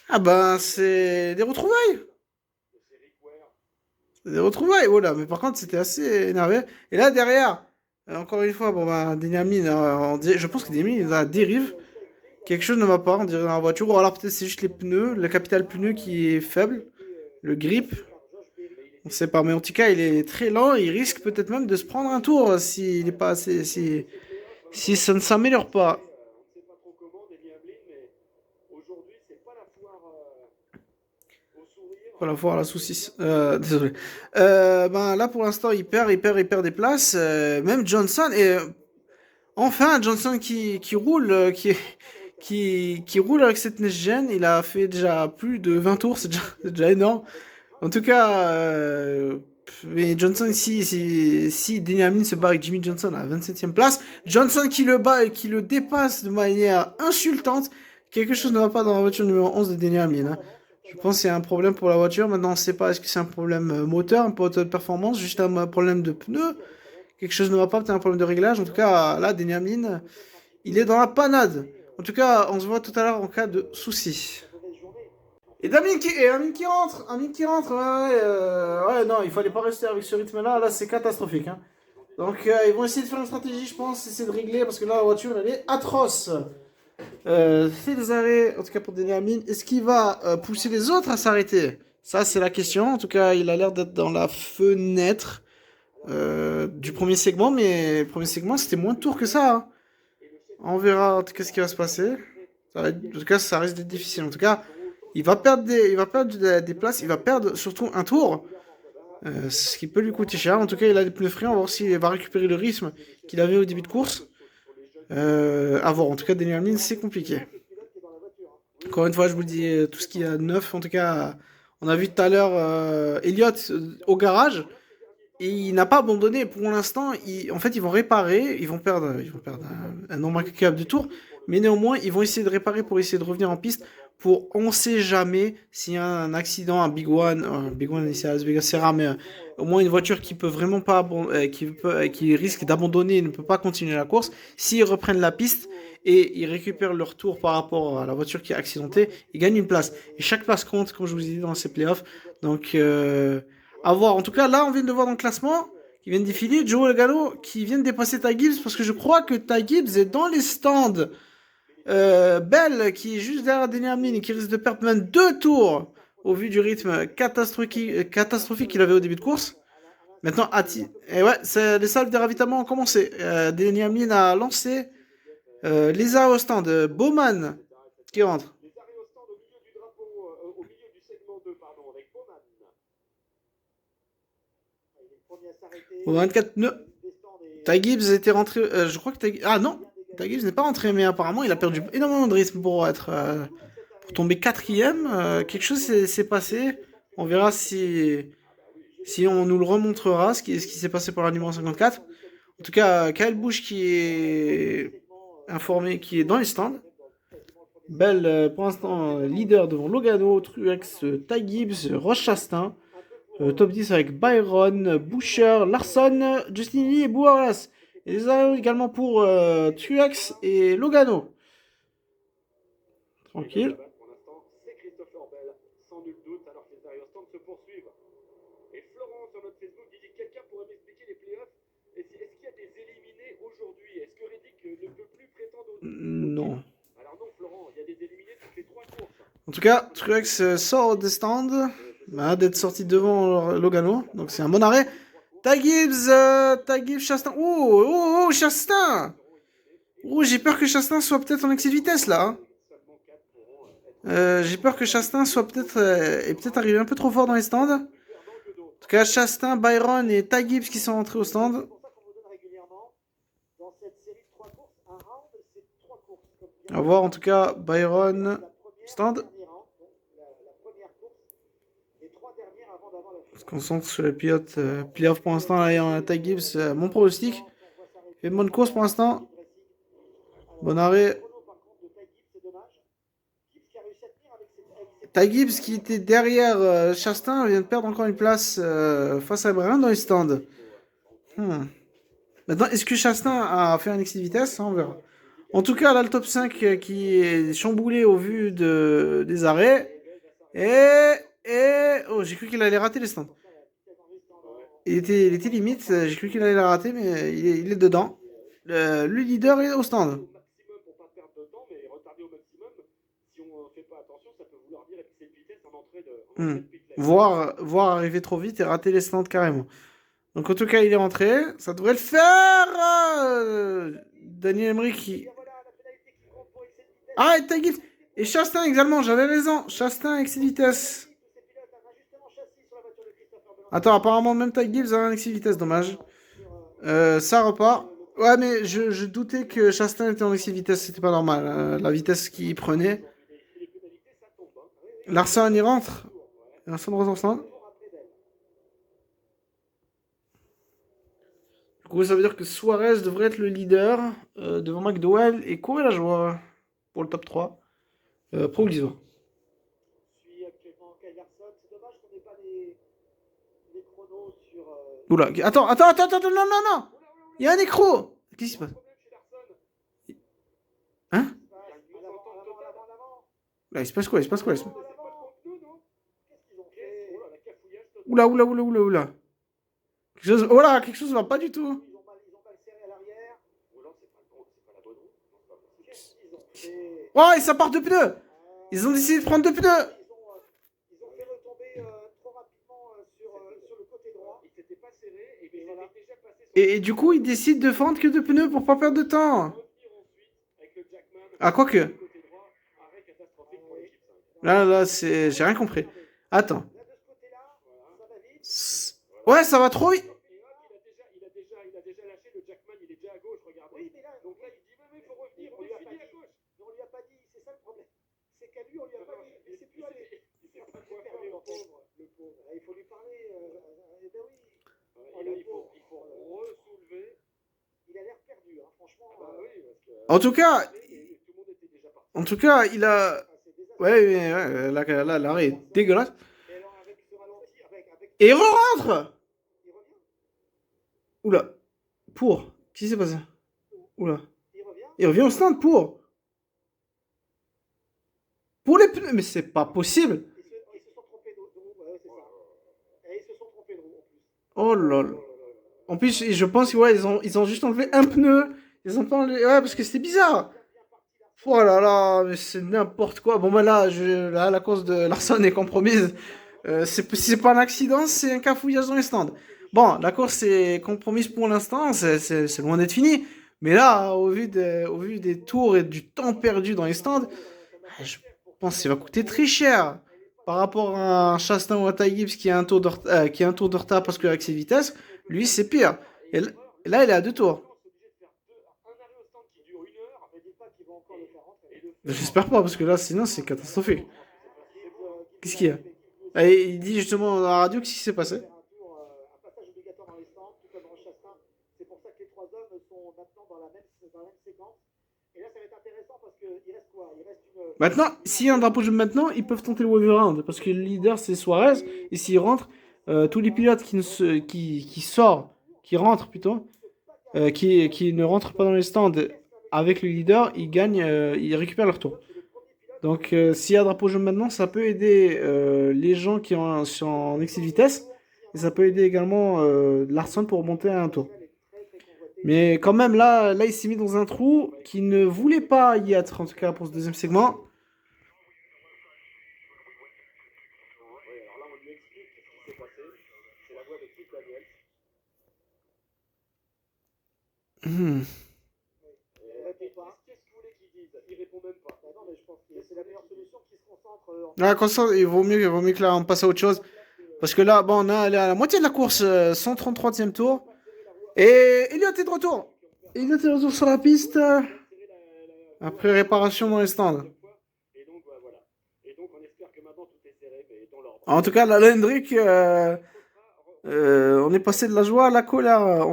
Ah ben c'est des retrouvailles. Oh là, mais par contre c'était assez énervé. Et là derrière. Encore une fois, Denny Hamlin, je pense que Denny Hamlin est à la dérive. Quelque chose ne va pas, on dirait dans la voiture. Ou alors peut-être c'est juste les pneus, le capital pneu qui est faible, le grip. On ne sait pas, mais en tout cas, il est très lent. Il risque peut-être même de se prendre un tour s'il est pas assez, si ça ne s'améliore pas. Voilà, voir la saucisse. Désolé. Ben, là, pour l'instant, il perd des places. Même Johnson. Et enfin, Johnson qui roule, qui roule avec cette next-gen. Il a fait déjà plus de 20 tours. C'est déjà énorme. En tout cas, mais Johnson, si Denny Hamlin se bat avec Jimmy Johnson à la 27e place, Johnson qui le bat et qui le dépasse de manière insultante, quelque chose ne va pas dans la voiture numéro 11 de Denny Hamlin. Hein. Je pense qu'il y a un problème pour la voiture. Maintenant, on ne sait pas est-ce que c'est un problème moteur, un problème de performance, juste un problème de pneus. Quelque chose ne va pas, peut-être un problème de réglage. En tout cas, là, Denny Hamlin, il est dans la panade. En tout cas, on se voit tout à l'heure en cas de souci. Et Hamlin qui rentre, ouais, non, il fallait pas rester avec ce rythme-là, là c'est catastrophique. Hein. Donc ils vont essayer de faire une stratégie, je pense, essayer de régler, parce que là la voiture elle est atroce. C'est des arrêts, en tout cas pour Denny Hamlin. Est-ce qu'il va pousser les autres à s'arrêter? Ça c'est la question, en tout cas il a l'air d'être dans la fenêtre du premier segment, mais le premier segment c'était moins de tours que ça. Hein. On verra en tout cas ce qui va se passer. En tout cas ça risque d'être difficile, en tout cas... Il va perdre des places, il va perdre surtout un tour, ce qui peut lui coûter cher. En tout cas, il a des pneus frais, on va voir s'il va récupérer le rythme qu'il avait au début de course. À voir, en tout cas, Denny Hamlin, c'est compliqué. Encore une fois, je vous dis tout ce qu'il y a de neuf. En tout cas, on a vu tout à l'heure Elliott au garage, et il n'a pas abandonné. Pour l'instant, en fait, ils vont réparer, ils vont perdre un nombre incalculable de tours, mais néanmoins, ils vont essayer de réparer pour essayer de revenir en piste. Pour on sait jamais s'il y a un accident, un Big One ici à Las Vegas, c'est rare, mais au moins une voiture qui peut vraiment pas, qui risque d'abandonner et ne peut pas continuer la course. S'ils reprennent la piste et ils récupèrent leur tour par rapport à la voiture qui est accidentée, ils gagnent une place. Et chaque place compte, comme je vous ai dit dans ces playoffs. Donc, à voir. En tout cas, là, on vient de voir dans le classement, qui vient de défiler, Joe Logano qui vient de dépasser Ty Gibbs parce que je crois que Ty Gibbs est dans les stands. Bell qui est juste derrière Denny Hamlin et qui risque de perdre même 2 tours au vu du rythme catastrophique qu'il avait au début de course. Maintenant, et ouais, les salles de ravitaillement ont commencé. Denny Hamlin a lancé les arrêts au stand. Bowman qui rentre. Au 24 pneus. Ty Gibbs était rentré. Je crois que ah non, Ty Gibbs n'est pas rentré, mais apparemment il a perdu énormément de rythme pour pour tomber 4ème. Quelque chose s'est passé. On verra si on nous le remontrera, ce qui s'est passé pour la numéro 54. En tout cas, Kyle Busch qui est informé, qui est dans les stands. Bell, pour l'instant, leader devant Logano, Truex, Ty Gibbs, Ross Chastain. Top 10 avec Byron, Boucher, Larson, Justin Lee et Bouarlas. Et les arrêts également pour Truex et Logano. Tranquille. Pour l'instant, c'est Christopher Bell, sans nul doute, alors que les arrêts au stand se poursuivent. Et Florent sur notre Facebook dit quelqu'un pourrait m'expliquer les playoffs. Est-ce qu'il y a des éliminés aujourd'hui? Est-ce que Reddick ne peut plus prétendre au Non. Alors non, Florent, il y a des éliminés toutes les 3 courses. En tout cas, Truex sort des stands. D'être sorti devant Logano. Donc c'est un bon arrêt. Ty Gibbs, Chastain. Oh, Chastain. Oh, j'ai peur que Chastain soit peut-être en excès de vitesse là. J'ai peur que Chastain soit peut-être arrivé un peu trop fort dans les stands. En tout cas, Chastain, Byron et Ty Gibbs qui sont entrés au stand. À voir en tout cas, Byron, stand. On se concentre sur les pilotes. Playoff pour l'instant, là, il y a Ty Gibbs. Mon pronostic. Il fait une bonne course pour l'instant. Bon arrêt. Ty Gibbs qui était derrière Chastain vient de perdre encore une place face à Byron dans les stands. Maintenant, est-ce que Chastain a fait un excès de vitesse? On verra. En tout cas, là, le top 5 qui est chamboulé au vu des arrêts. Oh, j'ai cru qu'il allait rater les stands. Il était limite, j'ai cru qu'il allait la rater, mais il est dedans. Le leader est au stand. Voir arriver trop vite et rater les stands carrément. Donc en tout cas, il est rentré. Ça devrait le faire. Daniel Emery qui... Ah, et Ty Gibbs. Et Chastain également, j'avais raison. Chastain excès de vitesse. Attends, apparemment, même Ty Gibbs a un excès de vitesse, dommage. Ça repart. Ouais, mais je doutais que Chastain était en excès de vitesse, c'était pas normal. La vitesse qu'il prenait. Larson, il rentre. Larson rentre en stand. Du coup, ça veut dire que Suarez devrait être le leader devant McDowell et courir la joie pour le top 3. Provisoire. Suit actuellement Kyle Larson. C'est dommage qu'on n'ait pas les chronos sur. Oula, attends, non, non, non. Il y a un écro. Qu'est-ce qui se passe? Hein? Là, il se passe quoi? Il se passe quoi? Oula, oula, oula, oula, oula. Quelque chose... Oh là, quelque chose va pas du tout. Ils ont mal serré à l'arrière. Qu'est-ce qu'ils ont fait? Oh, et ça part de pneus. Ils ont décidé de prendre deux pneus. Ils ont fait retomber trop rapidement sur le côté droit. Ils s'étaient pas serrés et voilà. Déjà passé Et du coup, ils décident de prendre que deux pneus pour pas perdre de temps. Ah, quoique. Là, c'est... J'ai rien compris. Attends. Là, de ce côté-là, ça va vite. Ouais, ça va trop vite. Il a déjà lâché le Jackman, il est déjà à gauche, regardez. Oui, mais là, Donc là, il dit, mais il faut revenir, on est fini à gauche. Mais on lui a pas dit, c'est ça le problème. C'est qu'à lui, on lui a pas dit. Il sait plus aller. Il sait pas quoi faire, le pauvre. Il faut lui parler. Eh ben oui. Et là, il faut re-soulever. Il a l'air perdu, hein, franchement. Bah oui, parce que... En tout cas, tout le monde était déjà parti. en tout cas, il a... Ouais, là, l'arrêt est dégueulasse. Et alors, avec ce ralenti, Et il re-rentre. il revient. Oula. Pour. Qu'est-ce qui s'est passé? Oula. Il revient. Il revient au stand pour. Pour les pneus. Mais c'est pas possible. Ils se sont trompés de roue. Ouais, c'est ça. Et ils se sont trompés de roue en plus. Oh là là. En plus, je pense que ouais, ils ont juste enlevé un pneu. Ils ont pas enlevé... Ouais, parce que c'était bizarre. Oh là là, mais c'est n'importe quoi. Bon, bah là, la course de Larson est compromise. C'est pas un accident, c'est un cafouillage dans les stands. Bon, la course est compromise pour l'instant, c'est loin d'être fini. Mais là, au vu des tours et du temps perdu dans les stands, je pense que ça va coûter très cher. Par rapport à un Chastain ou un Ty Gibbs qui a un tour de retard parce qu'avec ses vitesses, lui, c'est pire. Et là, il est à 2 tours. J'espère pas, parce que là, sinon, c'est catastrophique. Qu'est-ce qu'il y a? Et il dit justement dans la radio qu'est-ce qui s'est passé. Un passage obligatoire dans les stands, tout comme Roche Chastain. C'est pour ça que les trois hommes sont maintenant dans la même séquence. Et là, ça va être intéressant parce qu'il reste quoi? Il reste une. Maintenant, s'il y a un drapeau jaune maintenant, ils peuvent tenter le wave round. Parce que le leader, c'est Suarez. Et s'il rentre, tous les pilotes qui rentrent plutôt, qui ne rentrent pas dans les stands avec le leader, ils gagnent, ils récupèrent leur tour. Donc, s'il y a un drapeau jaune maintenant, ça peut aider les gens qui sont en excès de vitesse. Et ça peut aider également Larson pour monter à un tour. Mais quand même, là, il s'est mis dans un trou qui ne voulait pas y être, en tout cas pour ce deuxième segment. Alors là, on lui explique ce qui s'est passé. C'est la voix de Chris Daniels. Qu'est-ce que vous voulez qu'il dise? Il répond même pas. Non, mais je pense que c'est la meilleure solution qui se concentre. Ah, comme ça, il vaut mieux que là, on passe à autre chose. Parce que là, bon, on a la moitié de la course, 133e tour. Et Elliott est de retour. Elliott est de retour sur la piste. Après réparation dans les stands. Et donc, voilà. Et donc, on espère que maintenant tout est serré, mais dans l'ordre. En tout cas, là, Hendrick, on est passé de la joie à la colère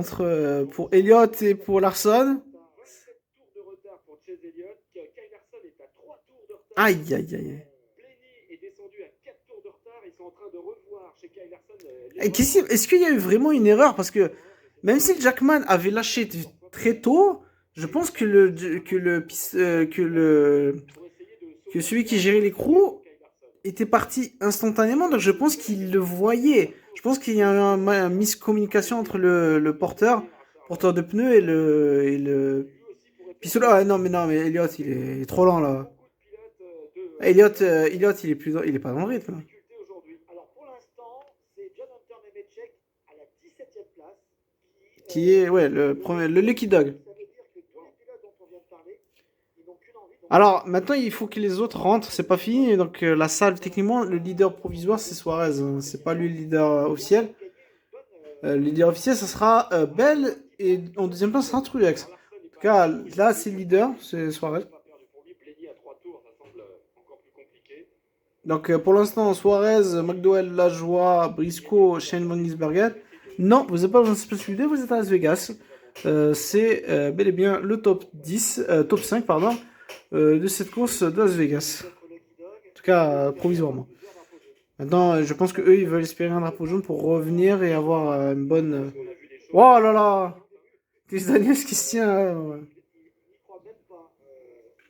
pour Elliott et pour Larson. 27 tours de retard pour Chase Elliott. Kyle Larson est à 3 tours de retard. Aïe, aïe, aïe. Blaney est descendu à 4 tours de retard. Ils sont en train de revoir chez Kyle Larson. Est-ce qu'il y a eu vraiment une erreur? Parce que même si le Jackman avait lâché très tôt, je pense que celui qui gérait l'écrou était parti instantanément. Donc je pense qu'il le voyait. Je pense qu'il y a une miscommunication entre le porteur de pneus et le pistolet. Ah, non, mais Elliott, il est trop lent là. Elliott, il est pas dans le rythme. Alors pour l'instant, c'est John Hunter Nemechek à la 17e place. Qui est, ouais, le Lucky Dog. Ça veut dire que tous les pilotes dont on vient de parler, ils n'ont qu'une envie. Alors, maintenant, il faut que les autres rentrent. C'est pas fini. Donc, la salle, techniquement, le leader provisoire, c'est Suarez. Hein. C'est pas lui le leader officiel. Le leader officiel, ça sera Bell, et en deuxième place, ça sera Truex. En tout cas, là, c'est le leader, c'est Suarez. Donc, pour l'instant, Suarez, McDowell, Lajoie, Briscoe, Shane Van Gisbergen. Non, vous n'êtes pas dans un space vidéo, vous êtes à Las Vegas. C'est bel et bien le top 10, top 5, pardon, de cette course de Las Vegas. En tout cas, provisoirement. Maintenant, je pense qu'eux, ils veulent espérer un drapeau jaune pour revenir et avoir une bonne... Oh là là! Chris Daniels qui se tient... Il n'y croit même pas.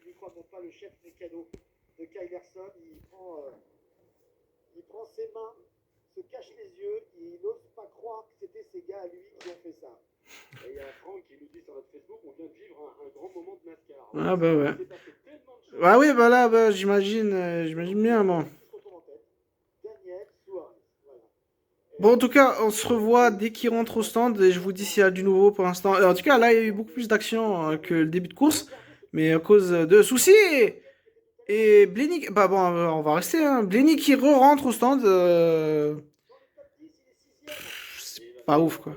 Il n'y croit même pas, le chef mécano de Kyle Larson. Il prend ses mains, se cache les yeux, il n'ose pas croire que c'était ces gars à lui qui ont fait ça. Et il y a Franck qui nous dit sur notre Facebook, on vient de vivre un grand moment de NASCAR. Ah bah ouais. Bah oui, bah là, bah, j'imagine bien, bon. Bon, en tout cas, on se revoit dès qu'il rentre au stand et je vous dis s'il y a du nouveau pour l'instant. En tout cas, là, il y a eu beaucoup plus d'action que le début de course, mais à cause de soucis. Et Blenny, bah bon, on va rester. Hein. Blenny qui re-rentre au stand, c'est pas ouf quoi.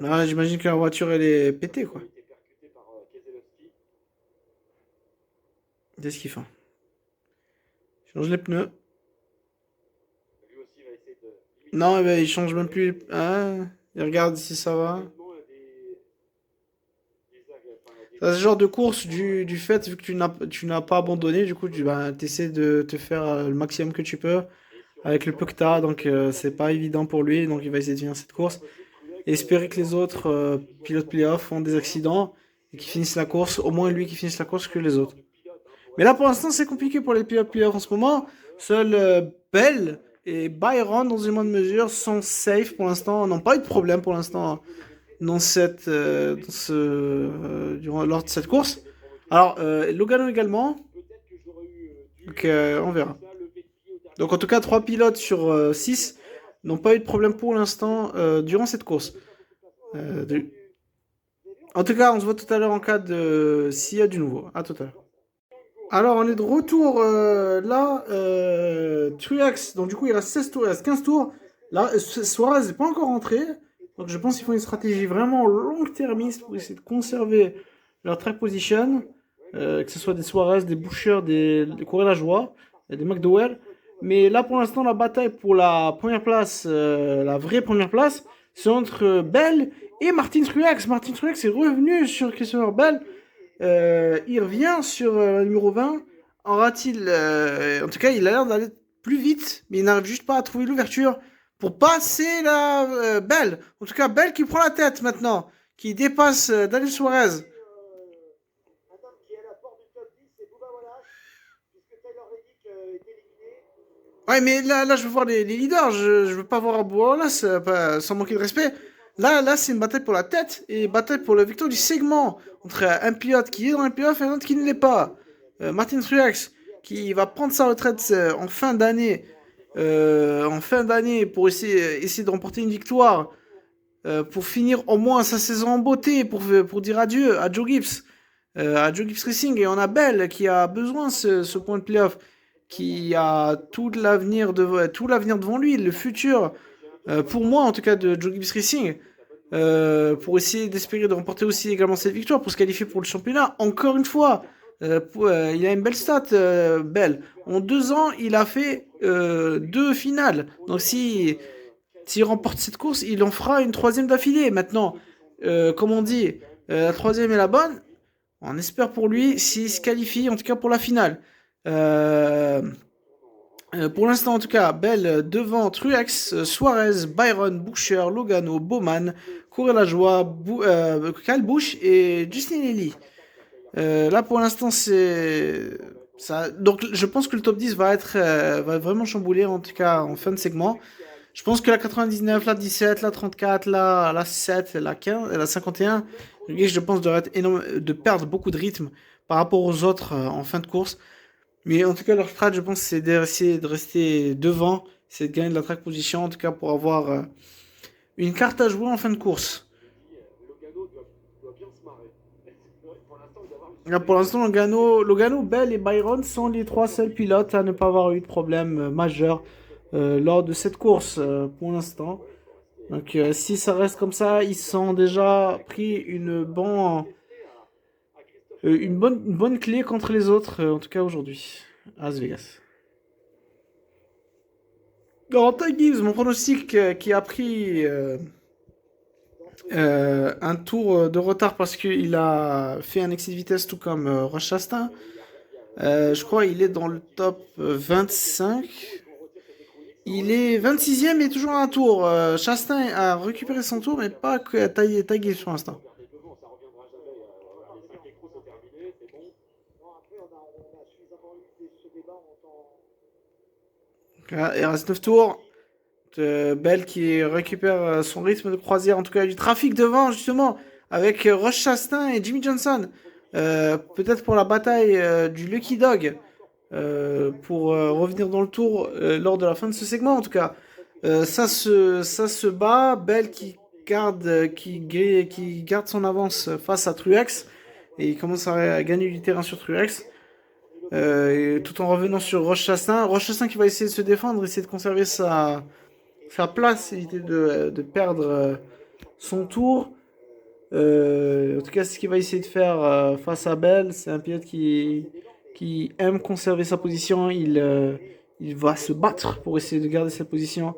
Là, j'imagine que la voiture elle est pétée quoi. Qu'est-ce qu'il fait? Change les pneus. Non, eh ben, il change même plus. Ah, il regarde si ça va. C'est ce genre de course du fait, vu que tu n'as pas abandonné, du coup, tu essaies de te faire le maximum que tu peux avec le peu que tu as. Donc, c'est pas évident pour lui. Donc, il va essayer de finir cette course. Et espérer que les autres pilotes playoff font des accidents et qu'ils finissent la course. Au moins, lui qui finisse la course que les autres. Mais là, pour l'instant, c'est compliqué pour les pilotes playoff en ce moment. Seul Bell et Byron, dans une moindre mesure, sont safe pour l'instant. N'ont pas eu de problème pour l'instant lors de cette course. Alors, Logano également. Donc, on verra. Donc, en tout cas, 3 pilotes sur 6 n'ont pas eu de problème pour l'instant durant cette course. En tout cas, on se voit tout à l'heure en cas de... s'il y a du nouveau. À tout à l'heure. Alors, on est de retour là. Truex, donc du coup, il reste 16 tours, il reste 15 tours. Là, Suarez n'est pas encore rentré. Donc, je pense qu'il faut une stratégie vraiment long-termiste pour essayer de conserver leur track position. Que ce soit des Suarez, des Buescher, des Lajoie, des McDowell. Mais là, pour l'instant, la bataille pour la première place, la vraie première place, c'est entre Bell et Martin Truex. Martin Truex est revenu sur Christopher Bell. Il revient sur le numéro 20. Aura-t-il... en tout cas, il a l'air d'aller plus vite, mais il n'arrive juste pas à trouver l'ouverture pour passer la Bell. En tout cas, Bell qui prend la tête maintenant, qui dépasse Daniel Suarez. Ouais, mais là, je veux voir les leaders. Je veux pas voir Wallace sans manquer de respect. Là, c'est une bataille pour la tête et une bataille pour la victoire du segment entre un pilote qui est dans les playoffs et un autre qui ne l'est pas. Martin Truex qui va prendre sa retraite en fin d'année, pour essayer de remporter une victoire, pour finir au moins sa saison en beauté, pour dire adieu à Joe Gibbs Racing. Et on a Bell qui a besoin de ce point de playoff, qui a tout l'avenir devant lui, le futur. Pour moi, en tout cas, de Joe Gibbs Racing, pour essayer d'espérer de remporter aussi également cette victoire, pour se qualifier pour le championnat. Encore une fois, il a une belle stat, Bell. En 2 ans, il a fait 2 finales. Donc, s'il remporte cette course, il en fera une 3e d'affilée. Maintenant, comme on dit, la 3e est la bonne. On espère pour lui s'il se qualifie, en tout cas pour la finale. Pour l'instant, en tout cas, Bell devant Truex, Suarez, Byron, Buescher, Logano, Bowman, Lajoie, Kyle Busch et Justin Haley. Là, pour l'instant, c'est ça. Donc, je pense que le top 10 va vraiment chambouler, en tout cas en fin de segment. Je pense que la 99, la 17, la 34, la 7, la 15, la 51, je pense de perdre beaucoup de rythme par rapport aux autres en fin de course. Mais en tout cas, leur strat, je pense, c'est d'essayer de rester devant, c'est de gagner de la track position, en tout cas pour avoir une carte à jouer en fin de course. Là, pour l'instant, Logano, Bell et Byron sont les 3 seuls pilotes à ne pas avoir eu de problème majeur lors de cette course pour l'instant. Donc si ça reste comme ça, ils sont déjà pris une bonne clé contre les autres, en tout cas aujourd'hui, à Las Vegas. Alors, Ty Gibbs, mon pronostic qui a pris un tour de retard parce qu'il a fait un excès de vitesse tout comme Ross Chastain. Je crois qu'il est dans le top 25. Il est 26e et toujours à un tour. Chastain a récupéré son tour, mais pas que Ty Gibbs pour l'instant. Il reste 9 tours. Bell qui récupère son rythme de croisière, en tout cas il y a du trafic devant justement avec Ross Chastain et Jimmy Johnson. Peut-être pour la bataille du Lucky Dog pour revenir dans le tour lors de la fin de ce segment en tout cas. Ça se bat. Bell qui garde son avance face à Truex et il commence à gagner du terrain sur Truex. Tout en revenant sur Ross Chastain. Ross Chastain qui va essayer de se défendre, essayer de conserver sa place, éviter de perdre son tour. En tout cas, c'est ce qu'il va essayer de faire face à Bell. C'est un pilote qui aime conserver sa position. Il va se battre pour essayer de garder sa position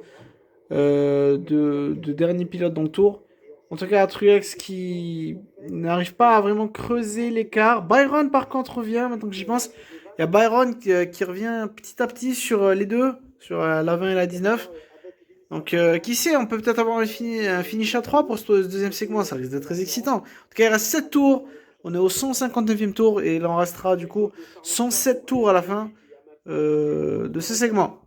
de dernier pilote dans le tour. En tout cas, Truex qui n'arrive pas à vraiment creuser l'écart. Byron, par contre, revient, maintenant que j'y pense. Il y a Byron qui revient petit à petit sur les deux, sur la 20 et la 19. Donc, qui sait, on peut peut-être avoir un finish à 3 pour ce deuxième segment, ça risque d'être très excitant. En tout cas, il reste 7 tours, on est au 159e tour, et il en restera du coup 107 tours à la fin de ce segment.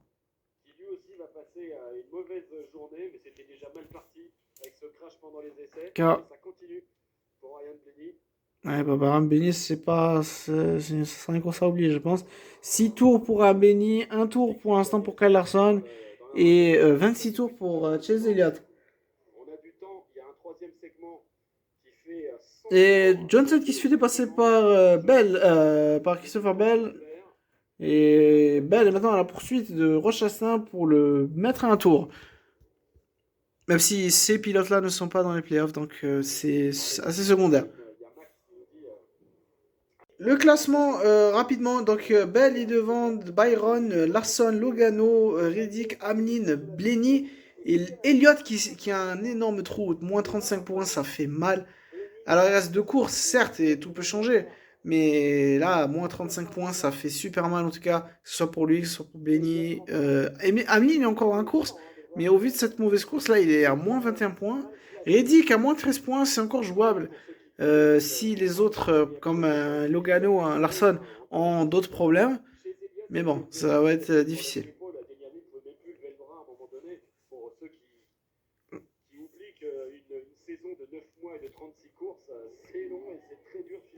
Qui lui aussi va passer une mauvaise journée, mais c'était déjà mal parti avec ce crash pendant les essais. Car... Ça continue pour Ryan Blaney. Ouais, Ryan Blaney, ça sera une course à oublier, je pense. 6 tours pour Ryan Blaney, 1 tour pour l'instant pour Kyle Larson, et 26 tours pour Chase Elliott. On a du temps, il y a un troisième segment qui fait et Johnson qui se fait dépasser par par Christopher Bell. Et Bell est maintenant à la poursuite de Ross Chastain pour le mettre à un tour. Même si ces pilotes-là ne sont pas dans les playoffs, donc c'est assez secondaire. Le classement, rapidement, donc Bell est devant Byron, Larson, Logano, Reddick, Hamlin, Blaney et Elliott qui a un énorme trou, moins 35 points, ça fait mal. Alors il reste 2 courses, certes, et tout peut changer, mais là, moins 35 points, ça fait super mal en tout cas, que ce soit pour lui, que ce soit pour Blaney. Hamlin est encore en course, mais au vu de cette mauvaise course, là, il est à moins 21 points. Reddick à moins 13 points, c'est encore jouable. Si les autres, comme Logano, Larson, ont d'autres problèmes. Mais bon, ça va être difficile.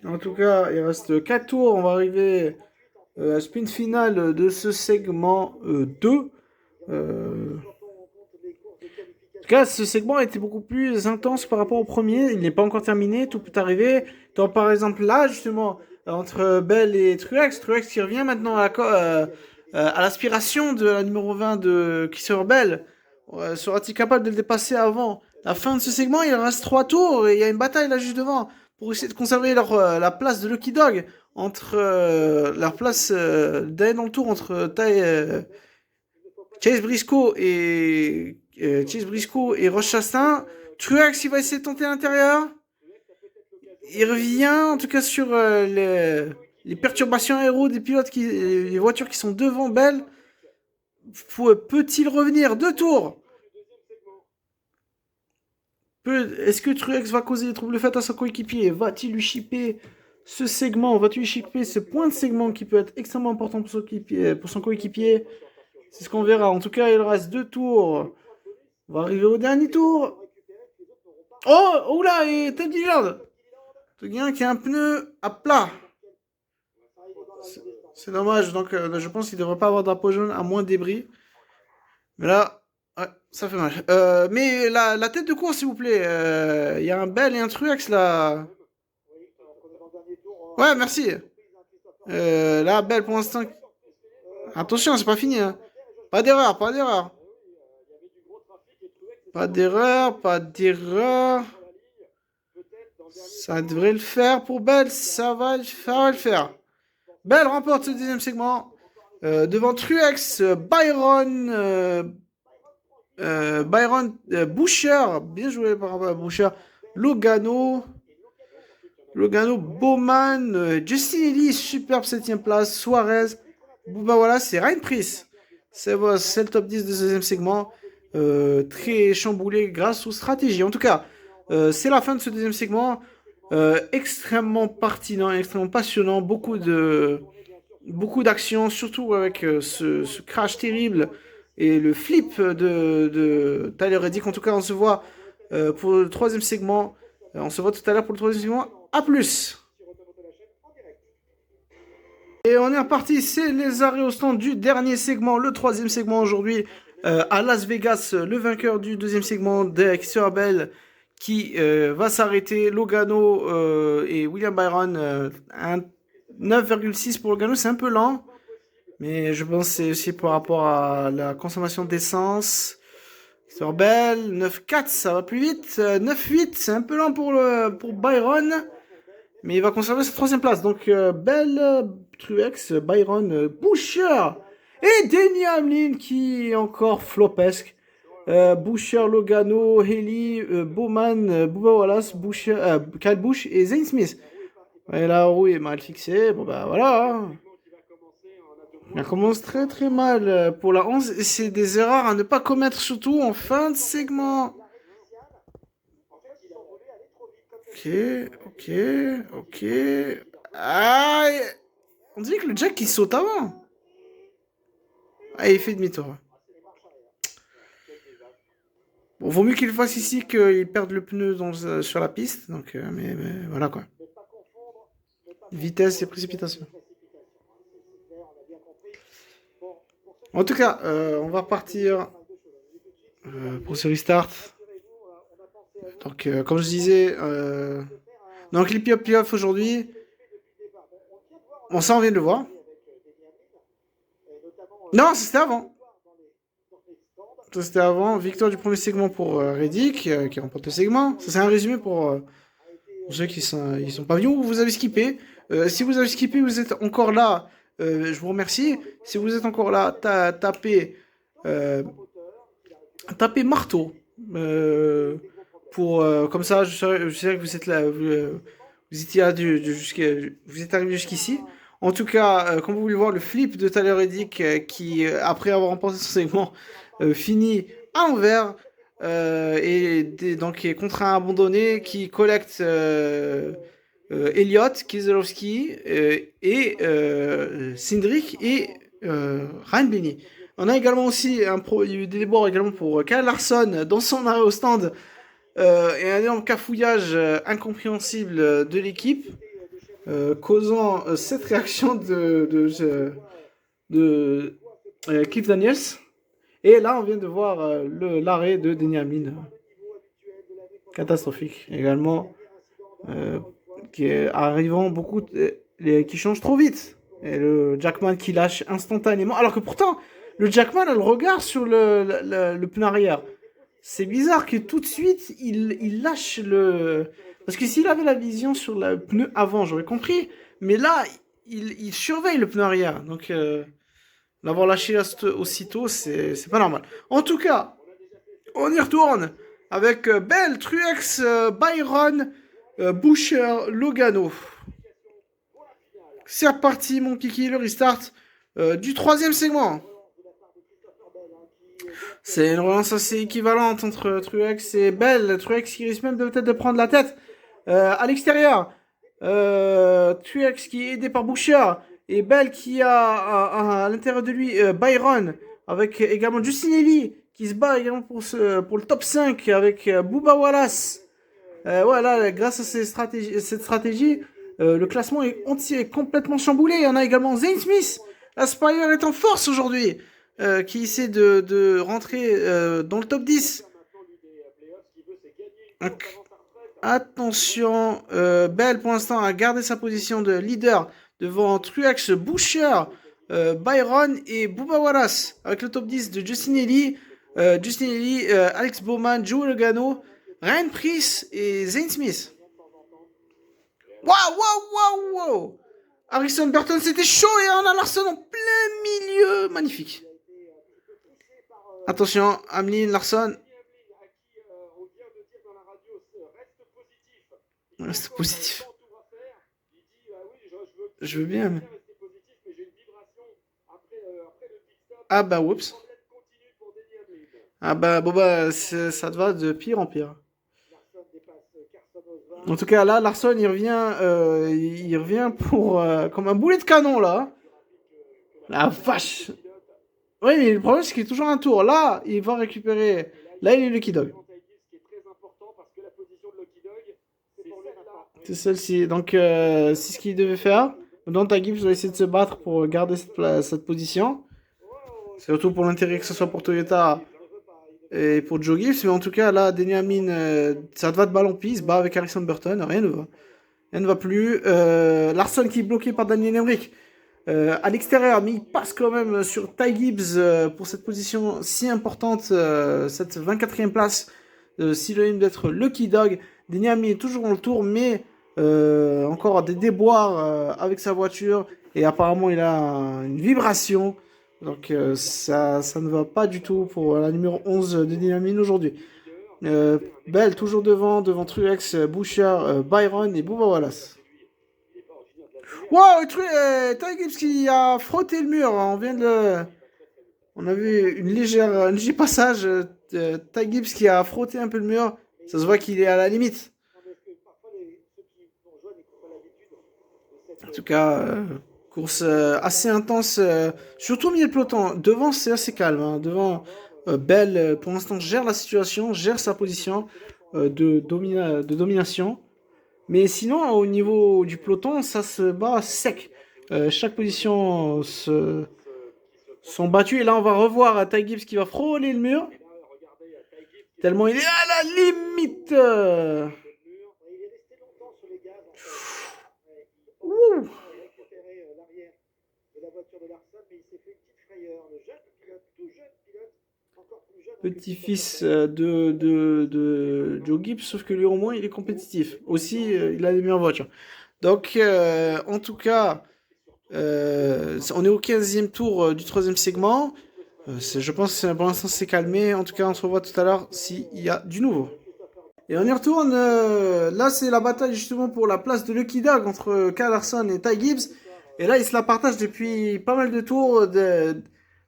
En tout cas, il reste 4 tours. On va arriver à la sprint finale de ce segment 2. En tout cas, ce segment a été beaucoup plus intense par rapport au premier. Il n'est pas encore terminé, tout peut arriver. Donc, par exemple, là, justement, entre Bell et Truex qui revient maintenant à l'aspiration de la numéro 20 de Christopher Bell. Sera-t-il capable de le dépasser avant la fin de ce segment? Il reste 3 tours et il y a une bataille là juste devant pour essayer de conserver la place de Lucky Dog entre leur place d'aller dans le tour entre Chase Briscoe et Ross Chastain. Truex, il va essayer de tenter à l'intérieur. Il revient en tout cas sur les perturbations aéro des pilotes, les voitures qui sont devant Bell. Peut-il revenir 2 tours? Est-ce que Truex va causer des troubles faits à son coéquipier? Va-t-il lui chipper ce segment? Va-t-il lui chipper ce point de segment qui peut être extrêmement important pour son coéquipier? C'est ce qu'on verra. En tout cas, il reste 2 tours. On va arriver au dernier tour. Oh, oula, et Ted Gilliland. Ted Gilliland qui a un pneu à plat. C'est dommage. Donc, je pense qu'il ne devrait pas avoir de drapeau jaune à moins de débris. Mais là, ouais, ça fait mal. Mais la tête de course, s'il vous plaît. Il y a un Bell et un Truex là. Ouais, merci. Là, Bell pour l'instant. Attention, c'est pas fini. Hein. Pas d'erreur, pas d'erreur. Il y avait du gros trafic et Truex Pas d'erreur, pas d'erreur. sur la ligne. Peut-être dans le dernier Ça devrait le faire pour Bell, ça va le faire. Bell remporte ce deuxième segment devant Truex, Byron Boucher, bien joué par Boucher, Logano, Bowman, Justin Ellis, superbe 7ème place, Suarez, Bubba Wallace et Ryan Preece. C'est le top 10 de ce deuxième segment. Très chamboulé grâce aux stratégies. En tout cas, c'est la fin de ce deuxième segment. Extrêmement pertinent, extrêmement passionnant. Beaucoup d'actions, surtout avec ce crash terrible et le flip de Tyler Reddick. En tout cas, on se voit pour le troisième segment. On se voit tout à l'heure pour le troisième segment. A plus. Et on est reparti, c'est les arrêts au stand du dernier segment, le troisième segment aujourd'hui à Las Vegas. Le vainqueur du deuxième segment, Dexter Bell, qui va s'arrêter. Logano et William Byron, 9,6 pour Logano, c'est un peu lent. Mais je pense que c'est aussi par rapport à la consommation d'essence. Dexter Bell, 9,4, ça va plus vite. 9,8, c'est un peu lent pour Byron. Mais il va conserver sa troisième place. Donc, Bell, Truex, Byron, Boucher et Denny Hamlin qui est encore flopesque. Boucher, Logano, Haley, Bowman, Bubba Wallace, Kyle Busch et Zane Smith. Et la roue est mal fixée. Bon, bah voilà. Hein. Elle commence très très mal pour la 11. Et c'est des erreurs à ne pas commettre, surtout en fin de segment. Ok. Ah, on dirait que le Jack il saute avant. Ah, il fait demi-tour. Bon, vaut mieux qu'il le fasse ici qu'il perde le pneu sur la piste. Donc, mais voilà quoi. Vitesse et précipitation. En tout cas, on va repartir pour ce restart. Donc, comme je disais, donc les playoffs aujourd'hui, bon, ça on vient de le voir. Non, c'était avant. Ça c'était avant. Victoire du premier segment pour Reddick, qui remporte le segment. Ça c'est un résumé pour ceux qui sont pas venus ou vous avez skippé. Si vous avez skippé, vous êtes encore là. Je vous remercie. Si vous êtes encore là, tapez marteau. Comme ça, je sais que vous êtes là, vous êtes arrivé jusqu'ici. En tout cas, comme vous pouvez voir, le flip de Tyler Reddick qui, après avoir remporté son segment, finit à l'envers donc est contraint à abandonner, qui collecte Elliott, Keselowski et Cindric et Ryan Blaney. On a également aussi il y a eu des débords également pour Kyle Larson dans son arrêt au stand. Et un énorme cafouillage incompréhensible de l'équipe, causant cette réaction de Cliff Daniels. Et là, on vient de voir l'arrêt de Denny Hamlin. Catastrophique également. Qui est arrivant qui change trop vite. Et le Jackman qui lâche instantanément. Alors que pourtant, le Jackman a le regard sur le pneu arrière. C'est bizarre que tout de suite, il lâche le... Parce que s'il avait la vision sur le pneu avant, j'aurais compris. Mais là, il surveille le pneu arrière. Donc, l'avoir lâché aussitôt, c'est pas normal. En tout cas, on y retourne avec Bell, Truex, Byron, Boucher, Logano. C'est reparti, mon kiki, le restart du troisième segment. C'est une relance assez équivalente entre Truex et Bell. Truex qui risque même peut-être de prendre la tête à l'extérieur. Truex qui est aidé par Boucher. Et Bell qui a à l'intérieur de lui Byron. Avec également Justin Ellis qui se bat également pour le top 5 avec Bubba Wallace. Voilà, grâce à cette stratégie, le classement est entier, complètement chamboulé. On a également Zane Smith. Aspire est en force aujourd'hui. Qui essaie de rentrer dans le top 10. Donc, attention, Bell pour l'instant a gardé sa position de leader devant Truex, Boucher, Byron et Bubba Wallace, avec le top 10 de Justin Ellie, Alex Bowman, Joe Logano, Ryan Preece et Zane Smith. Waouh. Harrison Burton, c'était chaud et on a Larson en plein milieu. Magnifique. Attention, Hamlin, Larson. Reste positif. Je veux bien, mais... Ah bah, oups. Ah bah, bon bah, ça te va de pire en pire. En tout cas, là, Larson, il revient pour comme un boulet de canon, là. La vache. Oui, mais le problème, c'est qu'il est toujours un tour. Là, il va récupérer. Là, il est Lucky Dog. C'est celle-ci. Donc, c'est ce qu'il devait faire. Donc, Ty Gibbs va essayer de se battre pour garder cette position. C'est surtout pour l'intérêt que ce soit pour Toyota et pour Joe Gibbs. Mais en tout cas, là, Denny Hamlin, ça te va de ballon pis, se bat avec Harrison Burton. Rien ne va. Rien ne va plus. Larson qui est bloqué par Daniel Emmerich. À l'extérieur, mais il passe quand même sur Ty Gibbs pour cette position si importante, cette 24e place, synonyme d'être Lucky Dog. Denny Hamlin est toujours dans le tour, mais encore des déboires avec sa voiture, et apparemment il a une vibration, donc ça ne va pas du tout pour la numéro 11 de Denny Hamlin aujourd'hui. Bell toujours devant Truex, Bouchard, Byron et Bubba Wallace. Wow, Ty Gibbs qui a frotté le mur. On a vu un léger passage. Ty Gibbs qui a frotté un peu le mur. Ça se voit qu'il est à la limite. En tout cas, course assez intense. Surtout au milieu de peloton. Devant, c'est assez calme. Hein. Devant, Bell, pour l'instant, gère la situation, gère sa position de domination. Mais sinon, au niveau du peloton, ça se bat sec. Chaque position sont battues. Et là, on va revoir Ty Gibbs qui va frôler le mur. Tellement il est à la limite. Ouh. Petit-fils de Joe Gibbs, sauf que lui au moins il est compétitif. Aussi, il a les meilleures voitures. Donc, en tout cas, on est au 15e tour du 3e segment. Je pense que pour l'instant c'est calmé. En tout cas, on se revoit tout à l'heure s'il y a du nouveau. Et on y retourne. Là, c'est la bataille justement pour la place de Lucky Dog entre Kyle Larson et Ty Gibbs. Et là, ils se la partagent depuis pas mal de tours.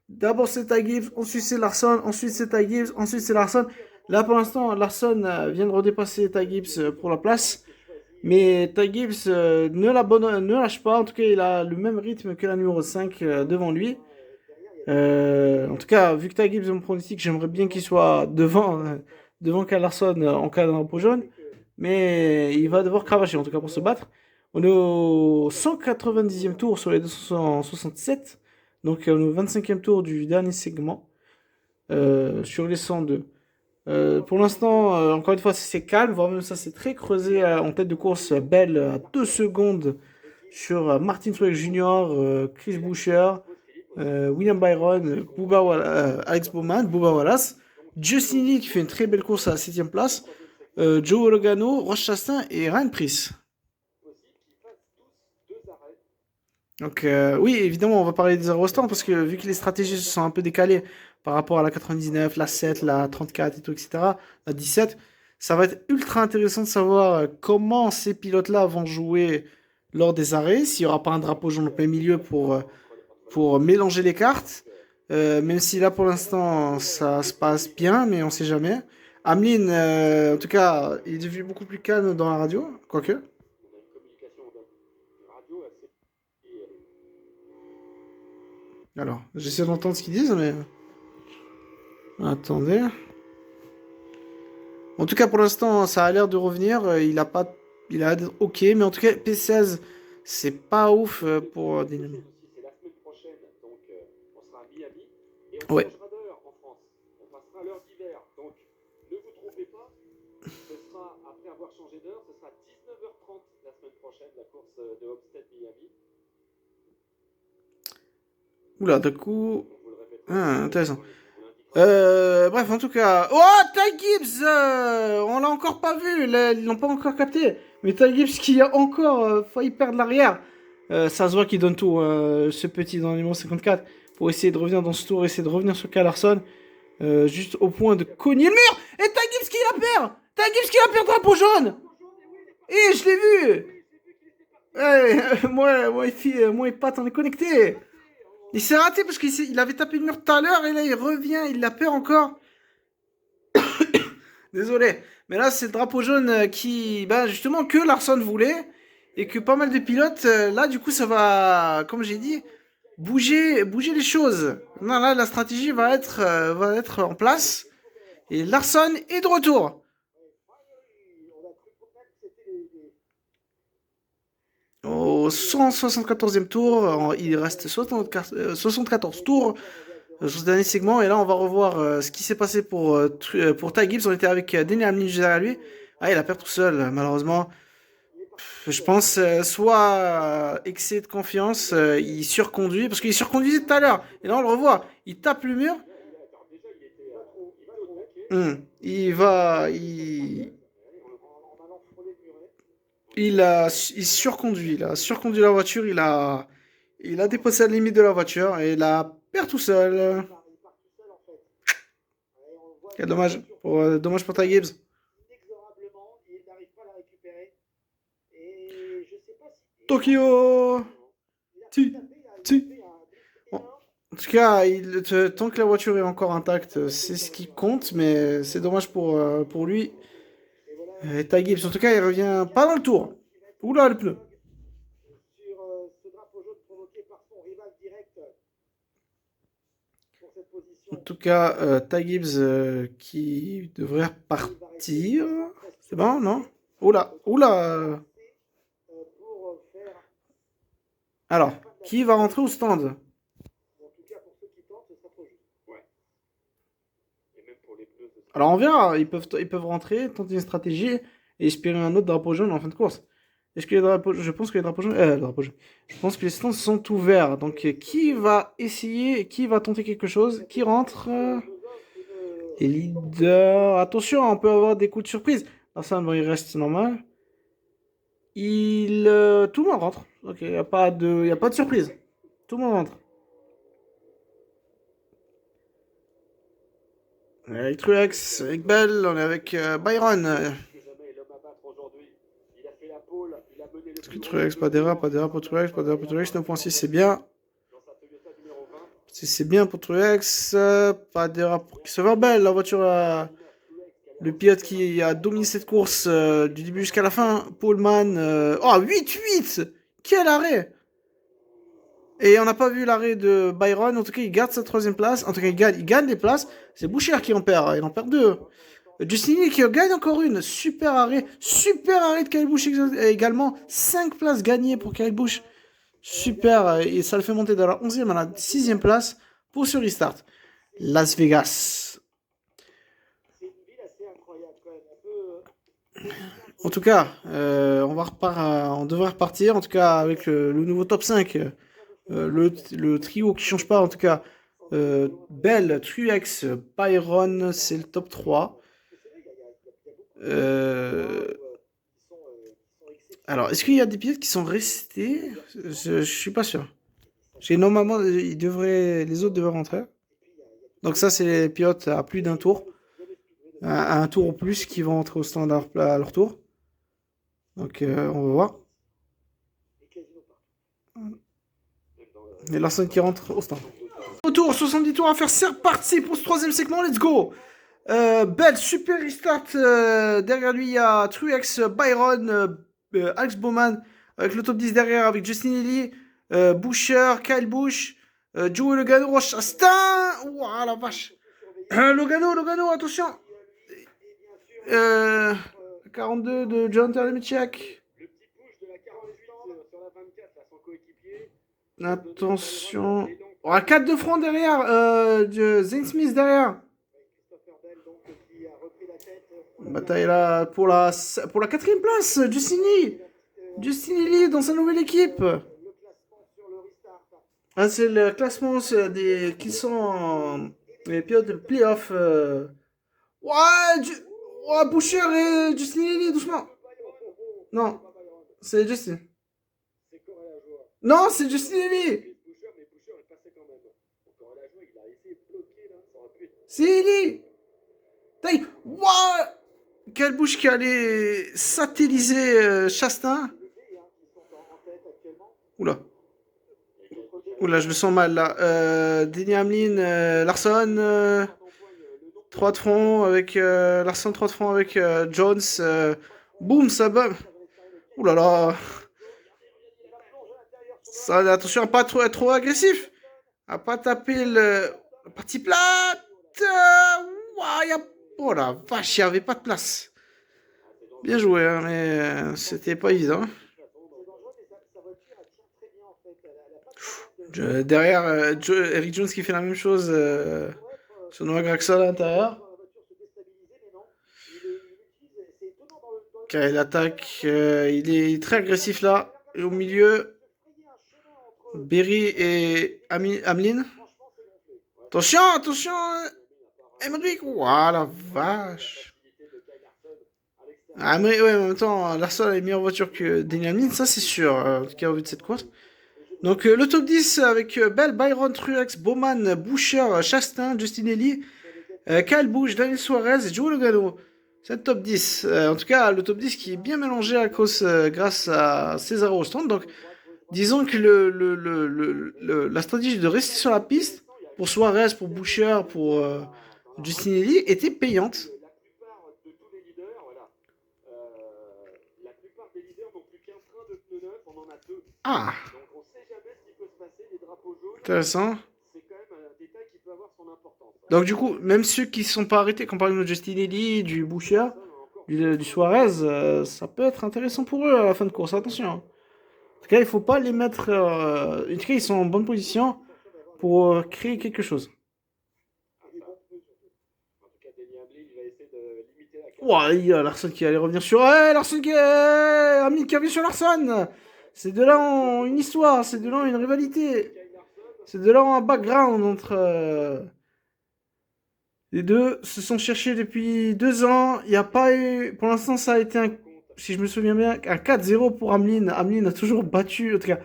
D'abord c'est Ty Gibbs, ensuite c'est Larson, ensuite c'est Ty Gibbs, ensuite c'est Larson. Là pour l'instant Larson vient de redépasser Ty Gibbs pour la place. Mais Ty Gibbs ne lâche pas, en tout cas il a le même rythme que la numéro 5 devant lui. En tout cas, vu que Ty Gibbs est mon pronostic, j'aimerais bien qu'il soit devant Kyle Larson en cas d'un repos jaune. Mais il va devoir cravacher en tout cas pour se battre. On est au 190e tour sur les 267. Donc on est au 25e tour du dernier segment sur les 102. Pour l'instant, encore une fois, c'est calme, voire même ça c'est très creusé en tête de course. Bell à 2 secondes sur Martin Truex Jr., Chris Buescher, William Byron, Alex Bowman, Bubba Wallace, Justin Lee qui fait une très belle course à la 7e place, Joe Logano, Ross Chastain et Ryan Preece. Donc oui, évidemment, on va parler des aérostands parce que vu que les stratégies se sont un peu décalées par rapport à la 99, la 7, la 34 et tout, etc., la 17, ça va être ultra intéressant de savoir comment ces pilotes-là vont jouer lors des arrêts, s'il n'y aura pas un drapeau jaune au plein milieu pour mélanger les cartes, même si là pour l'instant ça se passe bien, mais on sait jamais. Hamlin, en tout cas, il est devenu beaucoup plus calme dans la radio, quoique. Alors, j'essaie d'entendre ce qu'ils disent, mais... Attendez. En tout cas, pour l'instant, ça a l'air de revenir. Il a l'air d'être OK, mais en tout cas, P16, c'est pas ouf pour Dynamique. Ouais. Après avoir changé d'heure, ce sera 19h30 la semaine prochaine, la course de Homestead Miami. Oula, d'un coup... Ah, intéressant. Bref, en tout cas... Oh, Ty Gibbs on l'a encore pas vu, ils l'ont pas encore capté. Mais Ty Gibbs qui a encore failli perdre l'arrière. Ça se voit qu'il donne tout, ce petit dans le numéro 54, pour essayer de revenir dans ce tour, essayer de revenir sur Kyle Larson. Juste au point de cogner le mur. Et Ty Gibbs qui la perd. Ty Gibbs qui la perd, drapeau jaune. Et je l'ai vu. Ouais, moi, il pas t'en est connecté. Il s'est raté parce qu'il avait tapé le mur tout à l'heure et là il revient, il la perd encore. Désolé. Mais là c'est le drapeau jaune qui, bah, justement, que Larson voulait et que pas mal de pilotes, là du coup ça va, comme j'ai dit, bouger les choses. Non, là la stratégie va être en place et Larson est de retour. Au 174e tour, il reste 74 tours sur ce dernier segment. Et là, on va revoir ce qui s'est passé pour Ty Gibbs. On était avec Denny Hamlin juste derrière lui. Ah, il a perdu tout seul, malheureusement. Je pense soit excès de confiance, il surconduit, parce qu'il surconduisait tout à l'heure. Et là, on le revoit. Il tape le mur. Il surconduit, il a surconduit la voiture, il a dépassé la limite de la voiture et il a perdu tout seul. Quel dommage pour Ty Gibbs. Tokyo. Bon. En tout cas, tant que la voiture est encore intacte, c'est ce qui compte, mais c'est dommage pour lui. Et Ty Gibbs, en tout cas, il revient pas dans le tour. Oula, le pneu. En tout cas, Ty Gibbs qui devrait repartir. C'est bon, non? Oula. Alors, qui va rentrer au stand? Alors on verra, ils peuvent rentrer, tenter une stratégie et espérer un autre drapeau jaune en fin de course. Est-ce que je pense que les drapeaux jaunes, je pense que les stands sont ouverts. Donc qui va essayer, qui va tenter quelque chose, qui rentre? Les leaders, attention, on peut avoir des coups de surprise. Larson, bon, il reste normal. Tout le monde rentre. Ok, y a pas de surprise. Tout le monde rentre. On est avec Truex, avec Bell, on est avec Byron. Est-ce que Truex, pas d'erreur pour Truex, 9.6, c'est bien. C'est bien pour Truex, pas d'erreur pour Christopher Bell, la voiture, le pilote qui a dominé cette course du début jusqu'à la fin. Pullman, 8-8, quel arrêt! Et on n'a pas vu l'arrêt de Byron. En tout cas, il garde sa troisième place. En tout cas, il gagne des places. C'est Boucher qui en perd. Il en perd 2. Justin Lee qui gagne encore une. Super arrêt de Kyle Busch également. 5 places gagnées pour Kyle Busch. Super. Et ça le fait monter de la 11e à la 6e place pour ce restart. Las Vegas. En tout cas, on devrait repartir. En tout cas, avec le nouveau top 5. Le trio qui change pas, en tout cas, Bell, Truex, Byron, c'est le top 3. Alors, est-ce qu'il y a des pilotes qui sont restés? Je suis pas sûr. Normalement, les autres devraient rentrer. Donc ça, c'est les pilotes à plus d'un tour. À un tour ou plus qui vont entrer au stand à leur tour. Donc, on va voir. Et Larson qui rentre au stand. Autour, 70 tours à faire, c'est reparti pour ce troisième segment, let's go. Bell, super restart. Derrière lui, il y a Truex, Byron, Alex Bowman, avec le top 10 derrière, avec Justin Ely, Boucher, Kyle Busch, Joey Logano, Roche Astin. Ouah, la vache. Logano, attention. 42 de John Terlemichek. Attention. 4 de front derrière. Zane Smith derrière. Bataille là pour la 4e place. Justin Ely dans sa nouvelle équipe. Ah, c'est le classement qui sont les périodes de playoff. Ouais, ouais, Boucher et Justin Lily, doucement. Non, c'est Justin. C'est Correa joueur. Non, c'est Justin Lily. Boucher, mais Boucher est passé quand même. Donc Correa joueur, il a essayé de bloquer là, ça aurait pu être. C'est Lily. Taille. Ouais. Quelle bouche qui allait satelliser Chastain. Oula. Oula, je le sens mal là. Denny Hamlin, Larson, 3 de front avec Larson, 3 de front avec Jones. Boum, ça bat. Ouh là là. Ça, attention à pas trop être trop agressif. À pas taper la partie plate. Ouah, y a... Oh la vache, il n'y avait pas de place. Bien joué, hein, mais c'était pas évident. Derrière, Eric Jones qui fait la même chose sur Noah Gragson à l'intérieur. Il attaque, il est très agressif là. Et au milieu, Berry et Hamlin. Attention, attention, Emmerich. Ouah, la vache. Ah, mais ouais, en même temps, Larson a une meilleure voiture que Denny Hamlin, ça c'est sûr, en tout cas au vu de cette course. Donc le top 10 avec Bell, Byron, Truex, Bowman, Boucher, Chastain, Justin Ellie, Kyle Busch, Daniel Suarez et Joe Logano. C'est le top 10. En tout cas, le top 10 qui est bien mélangé à cause, grâce à Cesaro au stand. Donc, disons que la stratégie de rester sur la piste pour Suarez, pour Boucher, pour Justin Ellie était payante. La plupart des leaders n'ont plus qu'un train de pneus neufs, on en a 2. Ah. Donc on sait jamais ce qui peut se passer, les drapeaux jaunes. Intéressant. C'est quand même un détail qui peut avoir son importance. Donc du coup, même ceux qui ne sont pas arrêtés, comme par exemple Justin Ellie, du Boucher, du Suarez, ça peut être intéressant pour eux à la fin de course. Attention. En tout cas, il ne faut pas les mettre... en tout cas, ils sont en bonne position pour créer quelque chose. Ouah, il y a Larson qui allait revenir sur... Ouais, Larson qui... Hamlin qui revient sur Larson. Ces deux-là ont une histoire, ces deux-là ont une rivalité. Ces deux-là ont un background entre... Les deux se sont cherchés depuis 2 ans. Il n'y a pas eu... Pour l'instant, ça a été si je me souviens bien, un 4-0 pour Hamlin. Hamlin a toujours battu, en tout cas,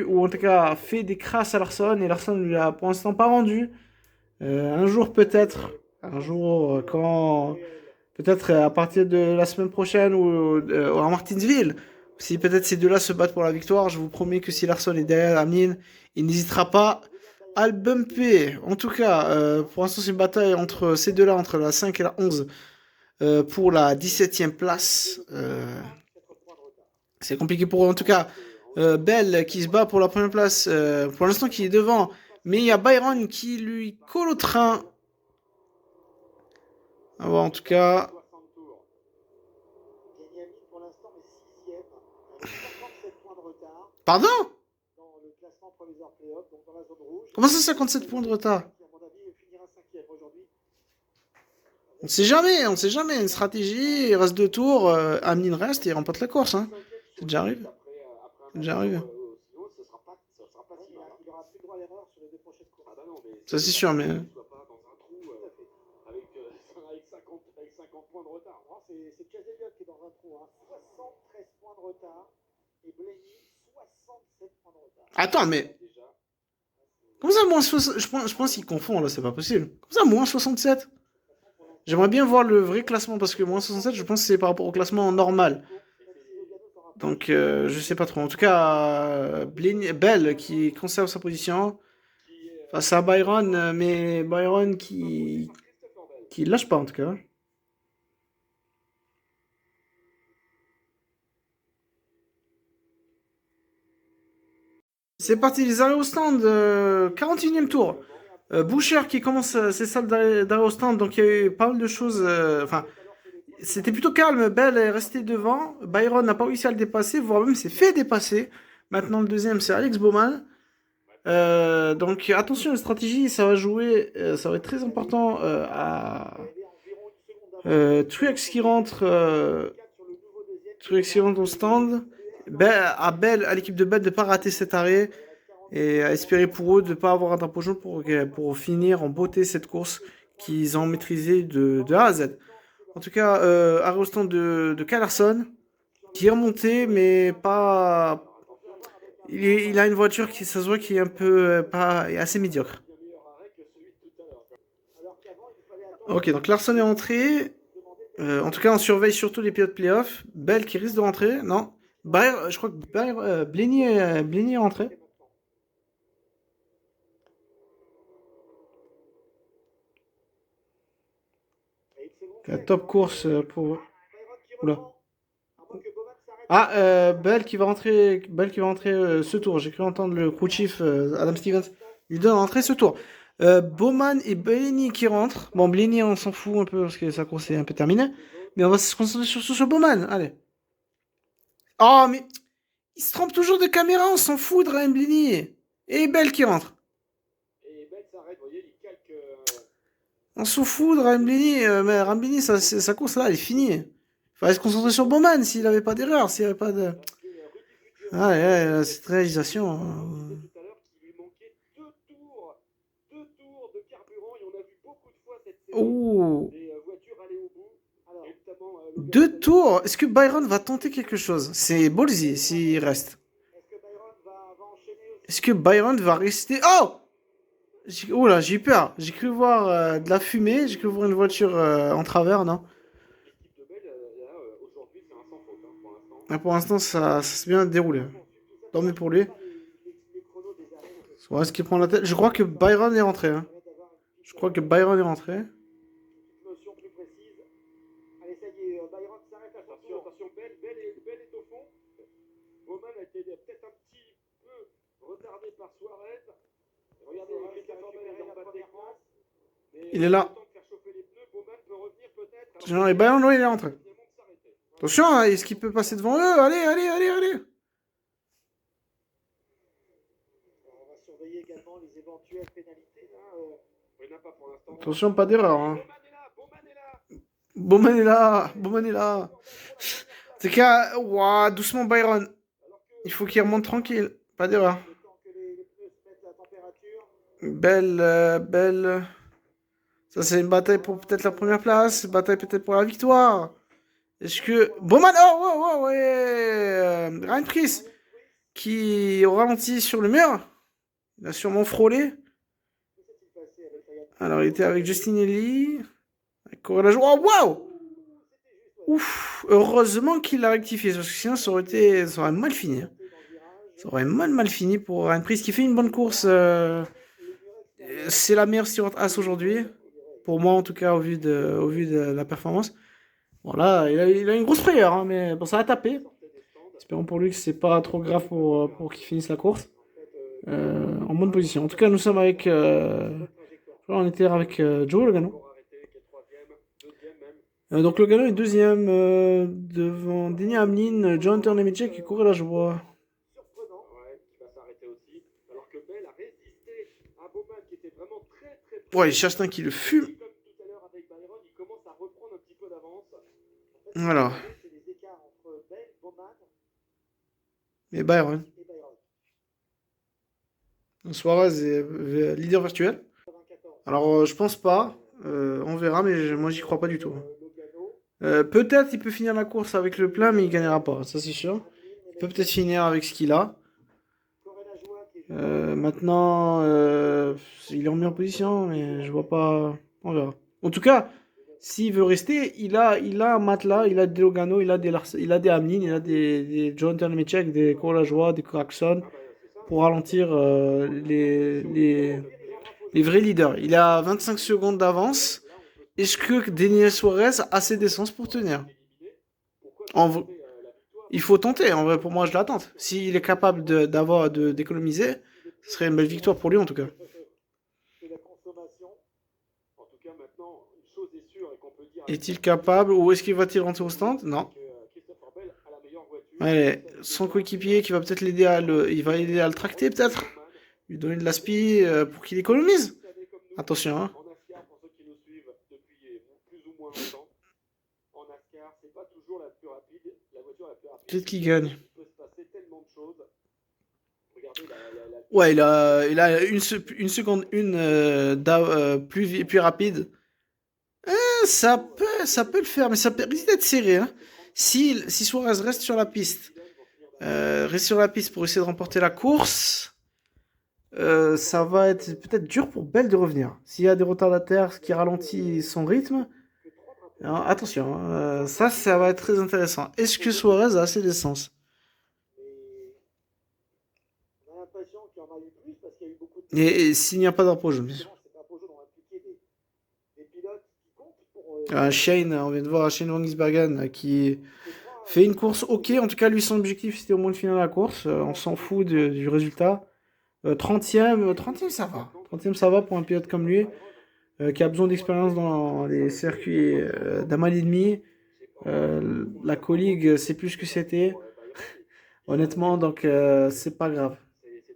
ou en tout cas fait des crasses à Larson. Et Larson ne lui a pour l'instant pas rendu. Un jour peut-être. Un jour quand... Peut-être à partir de la semaine prochaine ou en Martinsville. Si peut-être ces deux-là se battent pour la victoire, je vous promets que si Larson est derrière Hamlin, il n'hésitera pas à le bumper. En tout cas, pour l'instant, c'est une bataille entre ces deux-là, entre la 5 et la 11, pour la 17e place. C'est compliqué pour eux. En tout cas, Bell qui se bat pour la première place, pour l'instant qui est devant. Mais il y a Byron qui lui colle au train. Ah bon, en tout cas... Pardon? Comment ça, 57 points de retard? On sait jamais, on sait jamais. Une stratégie, il reste 2 tours, Hamlin reste et il remporte la course. Hein. C'est déjà arrivé. C'est déjà arrivé. Ça c'est sûr, mais... Avec 50 points de retard. C'est Chase Elliott qui est dans un trou. 73 points de retard. Et Blaney, 67 points de retard. Attends, mais... Comment ça, moins 67? Je pense qu'il confond, là, c'est pas possible. Comment ça, moins 67? J'aimerais bien voir le vrai classement, parce que moins 67, je pense que c'est par rapport au classement normal. Donc, je sais pas trop. En tout cas, Bell qui conserve sa position face à Byron, mais Byron qui lâche pas, en tout cas. C'est parti, les arrêts au stand, 41e tour. Boucher qui commence ses salles d'arrêt au stand, donc il y a eu pas mal de choses. Enfin, c'était plutôt calme. Bell est resté devant. Byron n'a pas réussi à le dépasser, voire même s'est fait dépasser. Maintenant, le deuxième, c'est Alex Bowman. Donc, attention, la stratégie, ça va jouer. Ça va être très important à. Truex qui rentre. Truex qui rentre au stand. À Bell, à l'équipe de Bell de ne pas rater cet arrêt. Et à espérer pour eux de ne pas avoir un drapeau jaune pour finir en beauté cette course qu'ils ont maîtrisée de A à Z. En tout cas, arrêt au stand de Kyle Larson, qui est remonté, mais pas... Il a une voiture qui, ça se voit, qui est un peu pas assez médiocre. Ok, donc Larson est rentré. En tout cas, on surveille surtout les pilotes playoffs. Bell qui risque de rentrer. Non. Je crois que Blenny est rentré. La top course pour... Oula. Ah, Bell qui va rentrer ce tour. J'ai cru entendre le crew chief Adam Stevens lui donne rentrer ce tour. Bowman et Blenny qui rentrent. Bon, Blenny, on s'en fout un peu parce que sa course est un peu terminée. Mais on va se concentrer surtout sur Bowman. Allez. Oh, mais il se trompe toujours de caméra, on s'en fout de Ryan Blenny. Et Bell qui rentre. On s'en fout de Ryan Blenny. Mais Ryan Blenny, sa course là, elle est finie. Il fallait se concentrer sur Bowman s'il n'avait pas d'erreur, s'il n'y avait pas de. Ah, ouais, cette réalisation. Oh. 2 tours. Est-ce que Byron va tenter quelque chose? C'est ballsy s'il reste. Est-ce que Byron va rester? Oh! Oh là, j'ai eu peur. J'ai cru voir de la fumée. J'ai cru voir une voiture en travers, non? Ah, pour l'instant, ça s'est bien déroulé. Tant mieux pour lui. Est-ce qu'il prend la tête? Je crois que Byron est rentré. Hein. Je crois que Byron est rentré. Attention, Bell est au fond. Bowman a été peut-être un petit peu retardé par Suarez. Regardez, il est là. Non, et Byron, oui, il est rentré. Attention, hein, est-ce qu'il peut passer devant eux? Allez, allez, allez, allez. On va surveiller également les éventuelles pénalités. Attention, pas d'erreur. Hein. Bowman est là. Bowman est là. C'est qu'à... Ouah, doucement Byron. Il faut qu'il remonte tranquille. Pas d'erreur. Belle. Ça, c'est une bataille pour peut-être la première place. Une bataille peut-être pour la victoire. Est-ce que... Bowman... Oh, ouais. Ryan Preece qui au ralenti sur le mur. Il a sûrement frôlé. Alors, il était avec Justin Ellie. Avec oh, waouh! Ouf! Heureusement qu'il a rectifié. Parce que sinon, ça aurait mal fini. Ça aurait mal fini pour Ryan Preece qui fait une bonne course. C'est la meilleure steward As aujourd'hui. Pour moi, en tout cas, au vu de la performance. Bon, là, il a une grosse frayeur, hein, mais bon, ça a tapé. Espérons pour lui que c'est pas trop grave pour qu'il finisse la course. En bonne position. En tout cas, nous sommes avec. On était avec Joe Logano. Donc Logano est deuxième devant Denny Hamlin, Jonathan Nemechek qui courait la joie. Ouais, Chastain qui le fume. Voilà. Et Byron. Suarez est leader virtuel. Alors, je pense pas. On verra, mais moi, j'y crois pas du tout. Peut-être il peut finir la course avec le plein, mais il gagnera pas. Ça, c'est sûr. Il peut peut-être finir avec ce qu'il a. Maintenant, il est en meilleure position, mais je vois pas. On verra. En tout cas, s'il veut rester, il a un matelas, il a des Logano, il a des Hamlin, il a des Jonathan Nemechek, des Courlajoie, des Craxon pour ralentir les vrais leaders. Il a 25 secondes d'avance. Est-ce que Daniel Suarez a assez d'essence pour tenir? Il faut tenter. En vrai, pour moi, je l'attends. S'il est capable d'économiser, ce serait une belle victoire pour lui, en tout cas. Est-il capable ou est-ce qu'il va-t-il rentrer au stand? Non. Allez, son coéquipier qui va peut-être l'aider il va l'aider à le tracter, peut-être. Lui donner de l'aspi pour qu'il économise. Attention, hein. Peut-être qu'il gagne. Ouais, il a une seconde plus rapide. Ça peut le faire, mais ça risque d'être serré. Hein. Si Suarez reste sur la piste, pour essayer de remporter la course, ça va être peut-être dur pour Bell de revenir. S'il y a des retardataires qui ralentissent son rythme, alors, attention, ça va être très intéressant. Est-ce que Suarez a assez d'essence? On a l'impression qu'il y en a eu plus parce qu'il y a eu beaucoup de Et s'il n'y a pas drapeau jaune, bien sûr. ces drapeaux jaunes ont impliqué des pilotes qui comptent pour Shane, on vient de voir Shane Wangsbergen qui fait une course ok. En tout cas, lui, son objectif, c'était au moins de finir la course. On s'en fout du résultat. 30e, ça va. 30e, ça va pour un pilote comme lui, qui a besoin d'expérience dans les circuits d'un mal et demi. La Colleague, c'est plus ce que c'était. Honnêtement, donc c'est pas grave.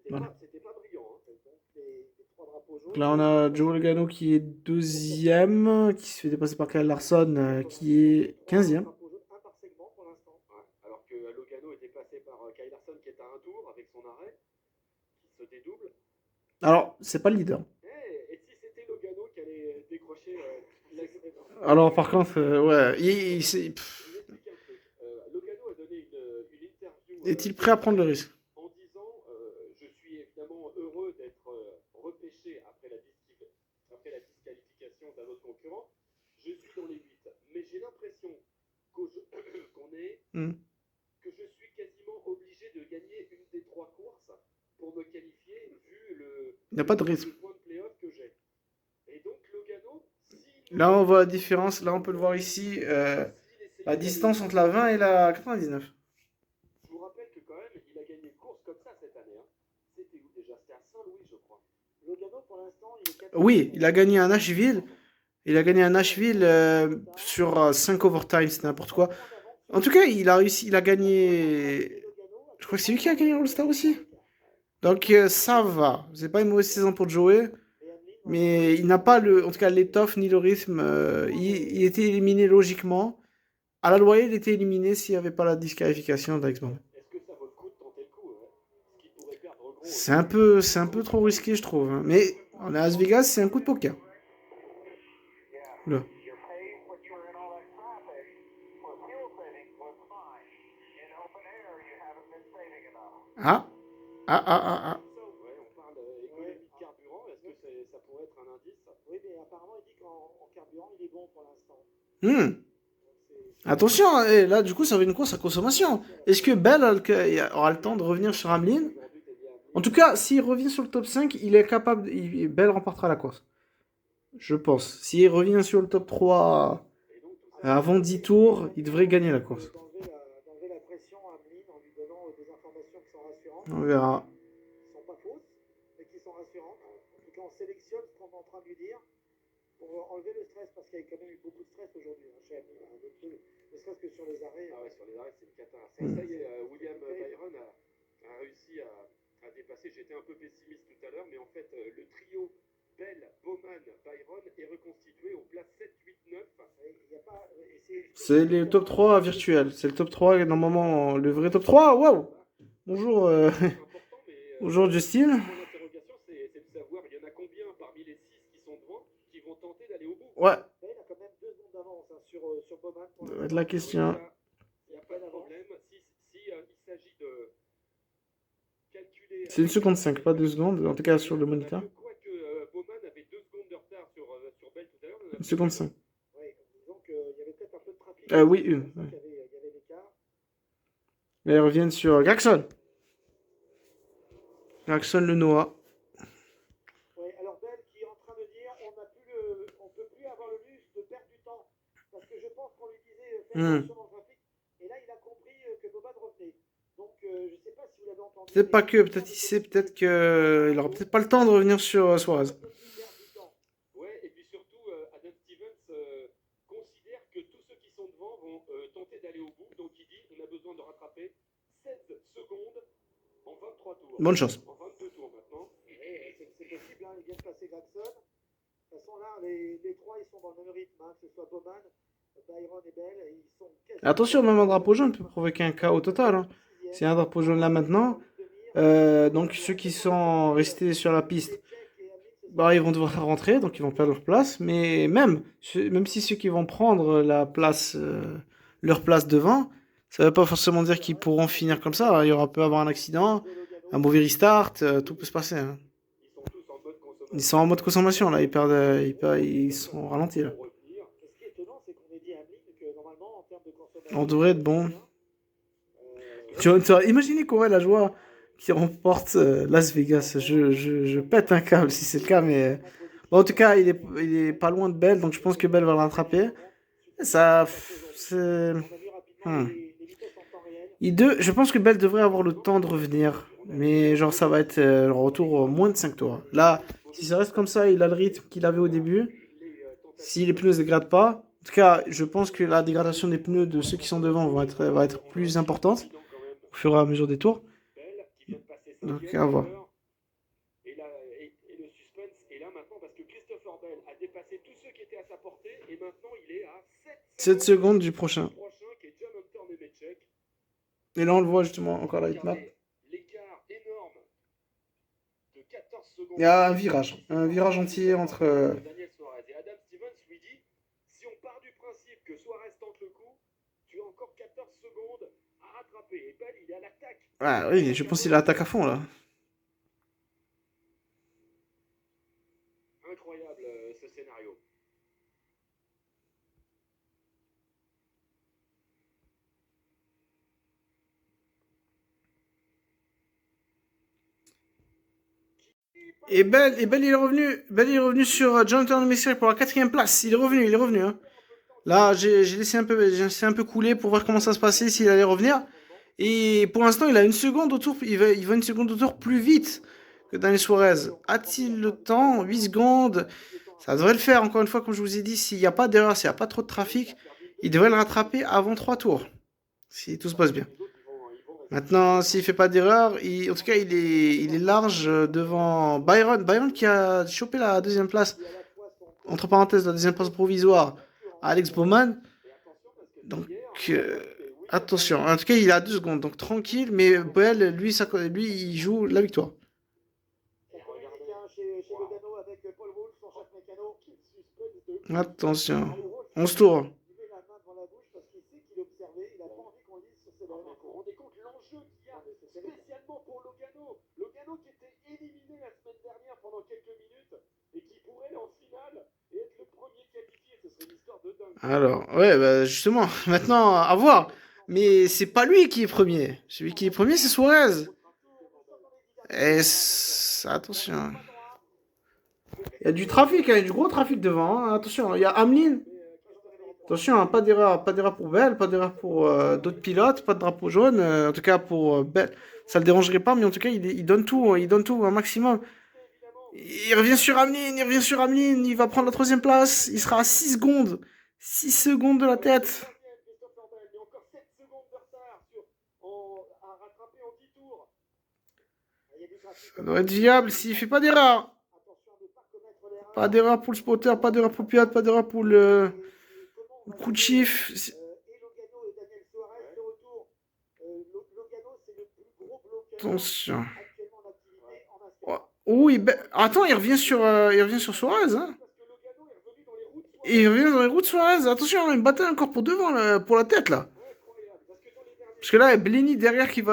Voilà. c'était pas brillant. Hein. Donc les trois drapeaux Donc jaunes. là, on a Joe Logano qui est 2e, qui se fait dépasser par Kyle Larson, qui est 15e. Un par segment pour l'instant. Ouais, alors que Logano était passé par Kyle Larson qui est à un tour avec son arrêt, qui se dédouble. Alors, c'est pas le leader. Et si c'était Logano qui allait décrocher Alors, par contre, ouais, il explique un truc. Logano a donné une interview. Est-il prêt à prendre le risque? En disant je suis évidemment heureux d'être repêché après la disqualification d'un autre concurrent. Je suis dans les 8. Mais j'ai l'impression qu'on est. Que je suis quasiment obligé de gagner une des 3 courses pour me qualifier vu Il n'y a pas de risque. point de playoff que j'ai. Et donc Logano, là on voit la différence, là on peut le voir ici, la distance entre la 20 et la 99. Je vous rappelle que quand même, il a gagné une course comme ça cette année. Hein. C'était où déjà? C'était à Saint-Louis, je crois. Logano, pour l'instant, il est 4. Oui, il a gagné à Nashville. Il a gagné à Nashville sur 5 overtime, c'est n'importe quoi. En tout cas, il a réussi, il a gagné. Je crois que c'est lui qui a gagné l'All-Star aussi. Donc ça va. C'est pas une mauvaise saison pour Joey. Mais il n'a pas en tout cas l'étoffe ni le rythme. Il était éliminé logiquement. À la loyale, il était éliminé s'il n'y avait pas la disqualification d'Alexander. Est-ce que ça vaut le coup de tenter le coup Ce qui pourrait perdre gros. C'est un peu trop risqué, je trouve. Hein. Mais on est à Las Vegas, c'est un coup de poker. Là. Ah. Ouais, on parle économie de carburant. Est-ce que ça pourrait être un indice? Oui, mais apparemment, il dit qu'en carburant, il est bon pour l'instant. Attention, là du coup ça va être une course à consommation. Est-ce que Bell aura le temps de revenir sur Hamlin? En tout cas, s'il revient sur le top 5, il est capable. Bell remportera la course. Je pense. S'il revient sur le top 3 avant 10 tours, il devrait gagner la course. D'enlever la pression à Hamlin en lui donnant des informations qui sont rassurantes. On verra. Qui ne sont pas fausses, mais qui sont rassurantes. En tout cas, on sélectionne ce qu'on est en train de lui dire pour enlever le stress, parce qu'il y a quand même eu beaucoup de stress aujourd'hui chez Hamlin. Ne serait-ce que sur les arrêts. Ah ouais, sur les arrêts, c'est une catastrophe. Ça y est, William Byron a réussi à dépasser. J'étais un peu pessimiste tout à l'heure, mais en fait, le trio Bell, Bowman, Byron est reconstitué aux places 7, 8, 9. C'est les top 3 virtuels. C'est le top 3, normalement, le vrai top 3. Waouh! Bonjour, bonjour Justin. Mon interrogation, c'est de savoir, il y en a combien parmi les 6 qui sont devant qui vont tenter d'aller au bout? Ouais. Il a quand même 2 secondes d'avance sur Bowman. Ça va être la question. Il n'y a pas de problème. Si il s'agit de calculer. C'est 1 seconde 5, pas 2 secondes, en tout cas sur le moniteur. Quoique Bowman avait 2 secondes de retard sur Bell tout à l'heure. 1 seconde 5. Oui, donc il y avait peut-être un peu de trafic. Oui, une. Ouais. Il y avait l'écart. Et ils reviennent sur Jackson. Jackson le Noah. Oui, alors Bell qui est en train de dire on peut plus avoir le luxe de perdre du temps. Parce que je pense qu'on lui disait fais attention dans le trafic. Et là, il a compris que Bowman revenait. Donc je sais pas si vous l'avez entendu. Peut-être pas que, peut-être il sait, peut-être qu'il aura peut-être pas le temps de revenir sur Suarez. Ouais, et puis surtout, Adam Stevens considère que tous ceux qui sont devant vont tenter d'aller au bout. Donc il dit on a besoin de rattraper 16 secondes en 23 tours. Bonne chance. En 22 tours maintenant. C'est possible, hein, il vient de passer Jackson. De toute façon, là, les trois, ils sont dans le même rythme, hein, que ce soit Bowman, Byron et Bell. Ils sont attention, même un drapeau jaune peut provoquer un chaos total. Hein. C'est un drapeau jaune là maintenant. Donc ceux qui sont restés sur la piste, bah, ils vont devoir rentrer, donc ils vont perdre leur place. Mais même si ceux qui vont prendre leur place devant, ça ne veut pas forcément dire qu'ils pourront finir comme ça. Peut avoir un accident, un mauvais restart, tout peut se passer, hein. Ils sont en mode consommation là, ils sont ralentis là. Ce qui est étonnant, c'est qu'on ait dit à Ameline que normalement, en termes de consommation, On devrait être bon. Tu vois, imaginez qu'on aurait la joie qui remporte Las Vegas. Je pète un câble si c'est le cas, mais bon, en tout cas, il est pas loin de Bell, donc je pense que Bell va le rattraper. Ça, c'est. Hmm. Je pense que Bell devrait avoir le temps de revenir, mais genre ça va être le retour moins de 5 tours. Là, si ça reste comme ça, il a le rythme qu'il avait au début. Si les pneus ne se dégradent pas, en tout cas, je pense que la dégradation des pneus de ceux qui sont devant va être plus importante au fur et à mesure des tours. Donc, à voir. Et le suspense est là maintenant parce que Christopher Bell a dépassé tous ceux qui étaient à sa portée et maintenant il est à 7 secondes du prochain. qui est John Hunter Nemechek. Et là, on le voit justement encore la hitmap. L'écart énorme de 14 secondes. Il y a un virage entier entre. Daniel Suarez et Adam Stevens lui dit si on part du principe que Suarez tente le coup, tu as encore 14 secondes à rattraper. Et Bell, il est à l'attaque. Ah oui, je pense qu'il attaque à fond là. Incroyable ce scénario. Et Bell, il est revenu. Bell, il est revenu sur Jonathan Messier pour la 4ème place. Il est revenu. Hein. Là, j'ai laissé un peu couler pour voir comment ça se passait, s'il allait revenir. Et pour l'instant, il a une seconde au tour. Il va une seconde au tour plus vite que Daniel Suarez. A-t-il le temps? 8 secondes. Ça devrait le faire, encore une fois, comme je vous ai dit, s'il n'y a pas d'erreur, s'il n'y a pas trop de trafic, il devrait le rattraper avant 3 tours. Si tout se passe bien. Maintenant, s'il fait pas d'erreur, en tout cas, il est large devant Byron. Byron qui a chopé la 2ème place, entre parenthèses, la 2ème place provisoire à Alex Bowman. Donc, attention. En tout cas, il a 2 secondes, donc tranquille. Mais Bell, lui, il joue la victoire. Attention. 11 tours. Alors, ouais, bah justement, maintenant, à voir. Mais c'est pas lui qui est premier. Celui qui est premier, c'est Suarez. Et attention. Il y a du trafic, hein, il y a du gros trafic devant. Hein. Attention, il y a Hamlin. Attention, hein, pas d'erreur pour Bell, pas d'erreur pour d'autres pilotes, pas de drapeau jaune. En tout cas, pour Bell, ça le dérangerait pas, mais en tout cas, il donne tout un maximum. Il revient sur Hamlin, il va prendre la 3ème place, il sera à 6 secondes. 6 secondes de la tête. Ça doit être viable s'il fait pas d'erreur. Pas d'erreur pour le spotter, pas d'erreur pour le pilote, pas d'erreur pour le coup de chiffre. Attention. Oh, attends, il revient sur Suarez. Hein. Il revient dans les roues de Suarez. Attention, il y a une bataille encore pour devant, pour la tête là. Parce que là, il y a Blenny derrière qui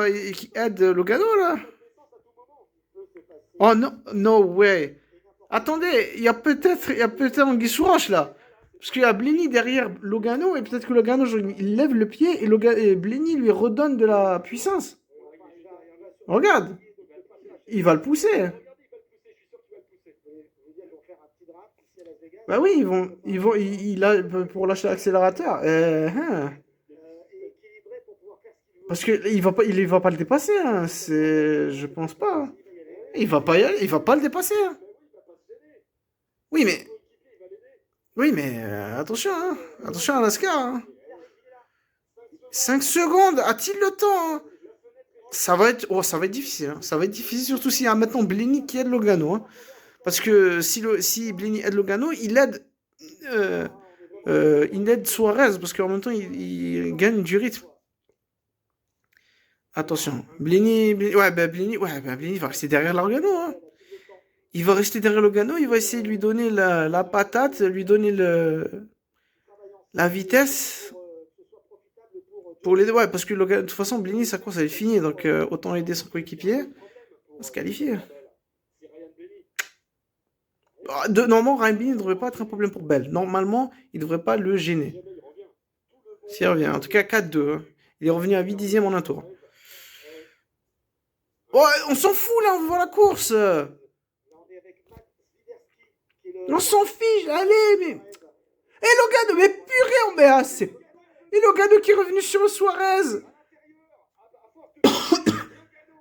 aide Logano là. Oh non, no way. Attendez, il y a peut-être Anguille sous roche là. Parce qu'il y a Blenny derrière Logano et peut-être que Logano il lève le pied et Blenny lui redonne de la puissance. Regarde. Il va le pousser. Bah oui, il a pour lâcher l'accélérateur. Parce que il va pas le dépasser. Hein. Je pense pas. Hein. Il va pas le dépasser. Hein. Oui, mais attention, hein. Attention à Lascar. Hein. 5 secondes, a-t-il le temps? Hein. Ça va être difficile. Hein. Ça va être difficile, surtout s'il y a maintenant Blenny qui aide Logano. Hein. Parce que si Blenny aide Logano, il aide Suarez, parce qu'en même temps, il gagne du rythme. Attention. Bligny va rester derrière Logano. Hein. Il va rester derrière Logano. Il va essayer de lui donner la patate, lui donner la vitesse. Pour les deux, ouais, parce que Logano, de toute façon, Bligny, sa course, elle est finie. Donc, autant aider son coéquipier à se qualifier. Normalement, Ryan Bligny ne devrait pas être un problème pour Bell. Normalement, il ne devrait pas le gêner. S'il revient. En tout cas, 4-2. Hein. Il est revenu à 8 dixièmes en un tour. Oh, on s'en fout là, on voit la course. On s'en fiche, allez, mais. Et Logano, mais purée, on met assez. Et Logano qui est revenu sur Suarez.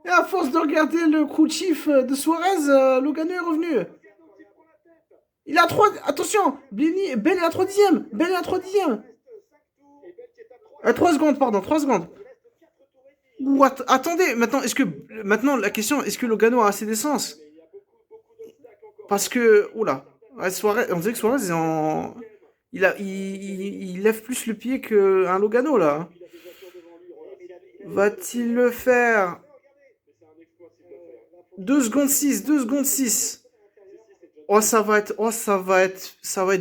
Et à force de regarder le crew chief de Suarez, Logano est revenu. Il a 3. Attention, Bell est à 3 dixièmes. Bell est à 3 dixièmes. 3 secondes, pardon, 3 secondes. What? Attendez, maintenant la question, est-ce que Logano a assez d'essence? Parce que, oula, Suarez, on dirait que Suarez est en, il lève plus le pied qu'un Logano là. Va-t-il le faire? 2 secondes 6, 2 secondes 6. Oh, ça va être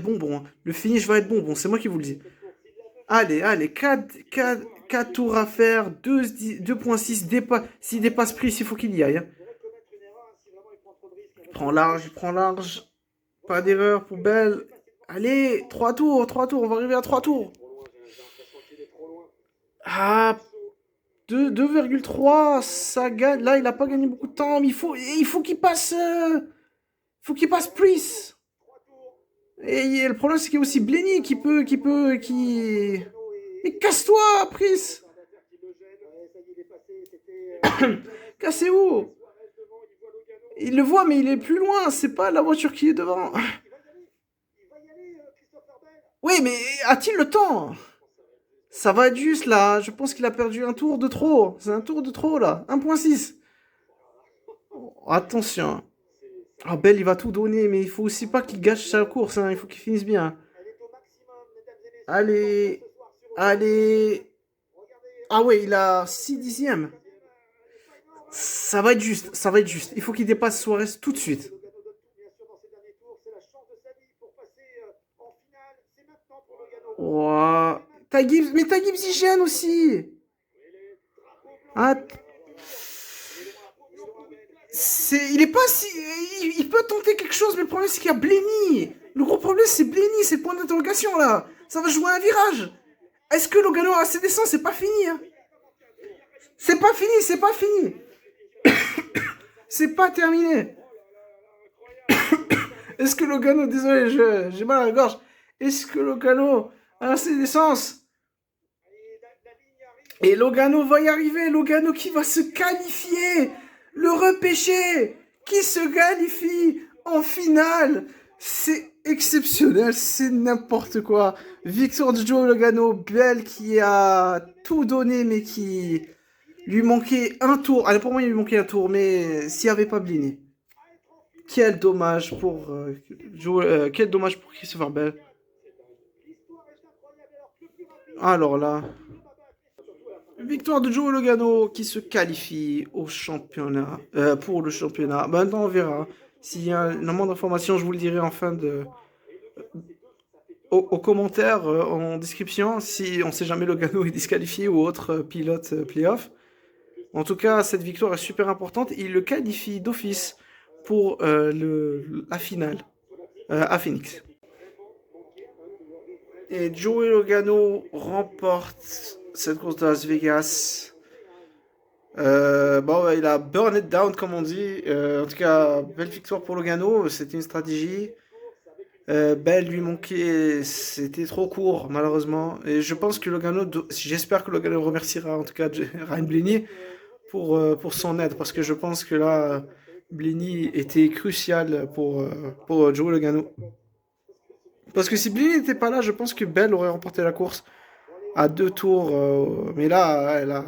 bonbon. Hein. Le finish va être bonbon, c'est moi qui vous le dis. Allez, 4 tours à faire, 2.6, s'il dépasse Pris, il faut qu'il y aille. Hein. Il prend large. Pas d'erreur pour Bell. Allez, 3 tours, on va arriver à 3 tours. Ah, 2,3, ça gagne. Là, il n'a pas gagné beaucoup de temps, mais il faut qu'il passe. Pris. Et le problème, c'est qu'il y a aussi Blenny qui peut. Mais casse-toi, Pris. Cassez-vous. Il le voit, mais il est plus loin. C'est pas la voiture qui est devant. Oui, mais a-t-il le temps? Ça va être juste là. Je pense qu'il a perdu un tour de trop. C'est un tour de trop là. 1.6. Oh, attention. Ah, Bell, il va tout donner, mais il faut aussi pas qu'il gâche sa course. Hein. Il faut qu'il finisse bien. Allez. Ah ouais, il a 6 dixièmes. Ça va être juste. Il faut qu'il dépasse Suarez tout de suite. Wow. Ty Gibbs il gêne aussi. Ah. Il est pas si. Il peut tenter quelque chose, mais le problème c'est qu'il y a Blenny. Le gros problème c'est Blenny, c'est le point d'interrogation là. Ça va jouer un virage. Est-ce que Logano a assez d'essence? C'est pas fini. Hein. C'est pas fini. C'est pas terminé. Est-ce que Logano, désolé, j'ai mal à la gorge. Est-ce que Logano a assez d'essence? Et Logano va y arriver. Logano qui va se qualifier. Le repêché qui se qualifie en finale. C'est exceptionnel, c'est n'importe quoi. Victoire de Joe Logano, Bell qui a tout donné mais qui lui manquait un tour. Allez, pour moi il lui manquait un tour, mais s'il n'y avait pas Bligny. Quel dommage pour quel dommage pour Christopher Bell. Alors là, victoire de Joe Logano qui se qualifie au championnat, pour le championnat. Maintenant on verra. S'il y a un manque d'informations, je vous le dirai en fin de... Aux commentaires, en description, si on sait jamais Logano est disqualifié ou autre pilote playoff. En tout cas, cette victoire est super importante. Il le qualifie d'office pour la finale à Phoenix. Et Joey Logano remporte cette course de Las Vegas. Il a burn it down comme on dit. En tout cas, belle victoire pour Logano. C'était une stratégie. Bell lui manquait. C'était trop court malheureusement. Et je pense que Logano, j'espère que Logano remerciera en tout cas Ryan Blenny pour son aide, parce que je pense que là Blenny était crucial pour Joey Logano. Parce que si Blenny n'était pas là, je pense que Bell aurait remporté la course à 2 tours. Mais là, elle a...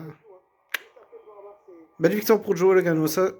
Belle victoire pour Joey Logano, ça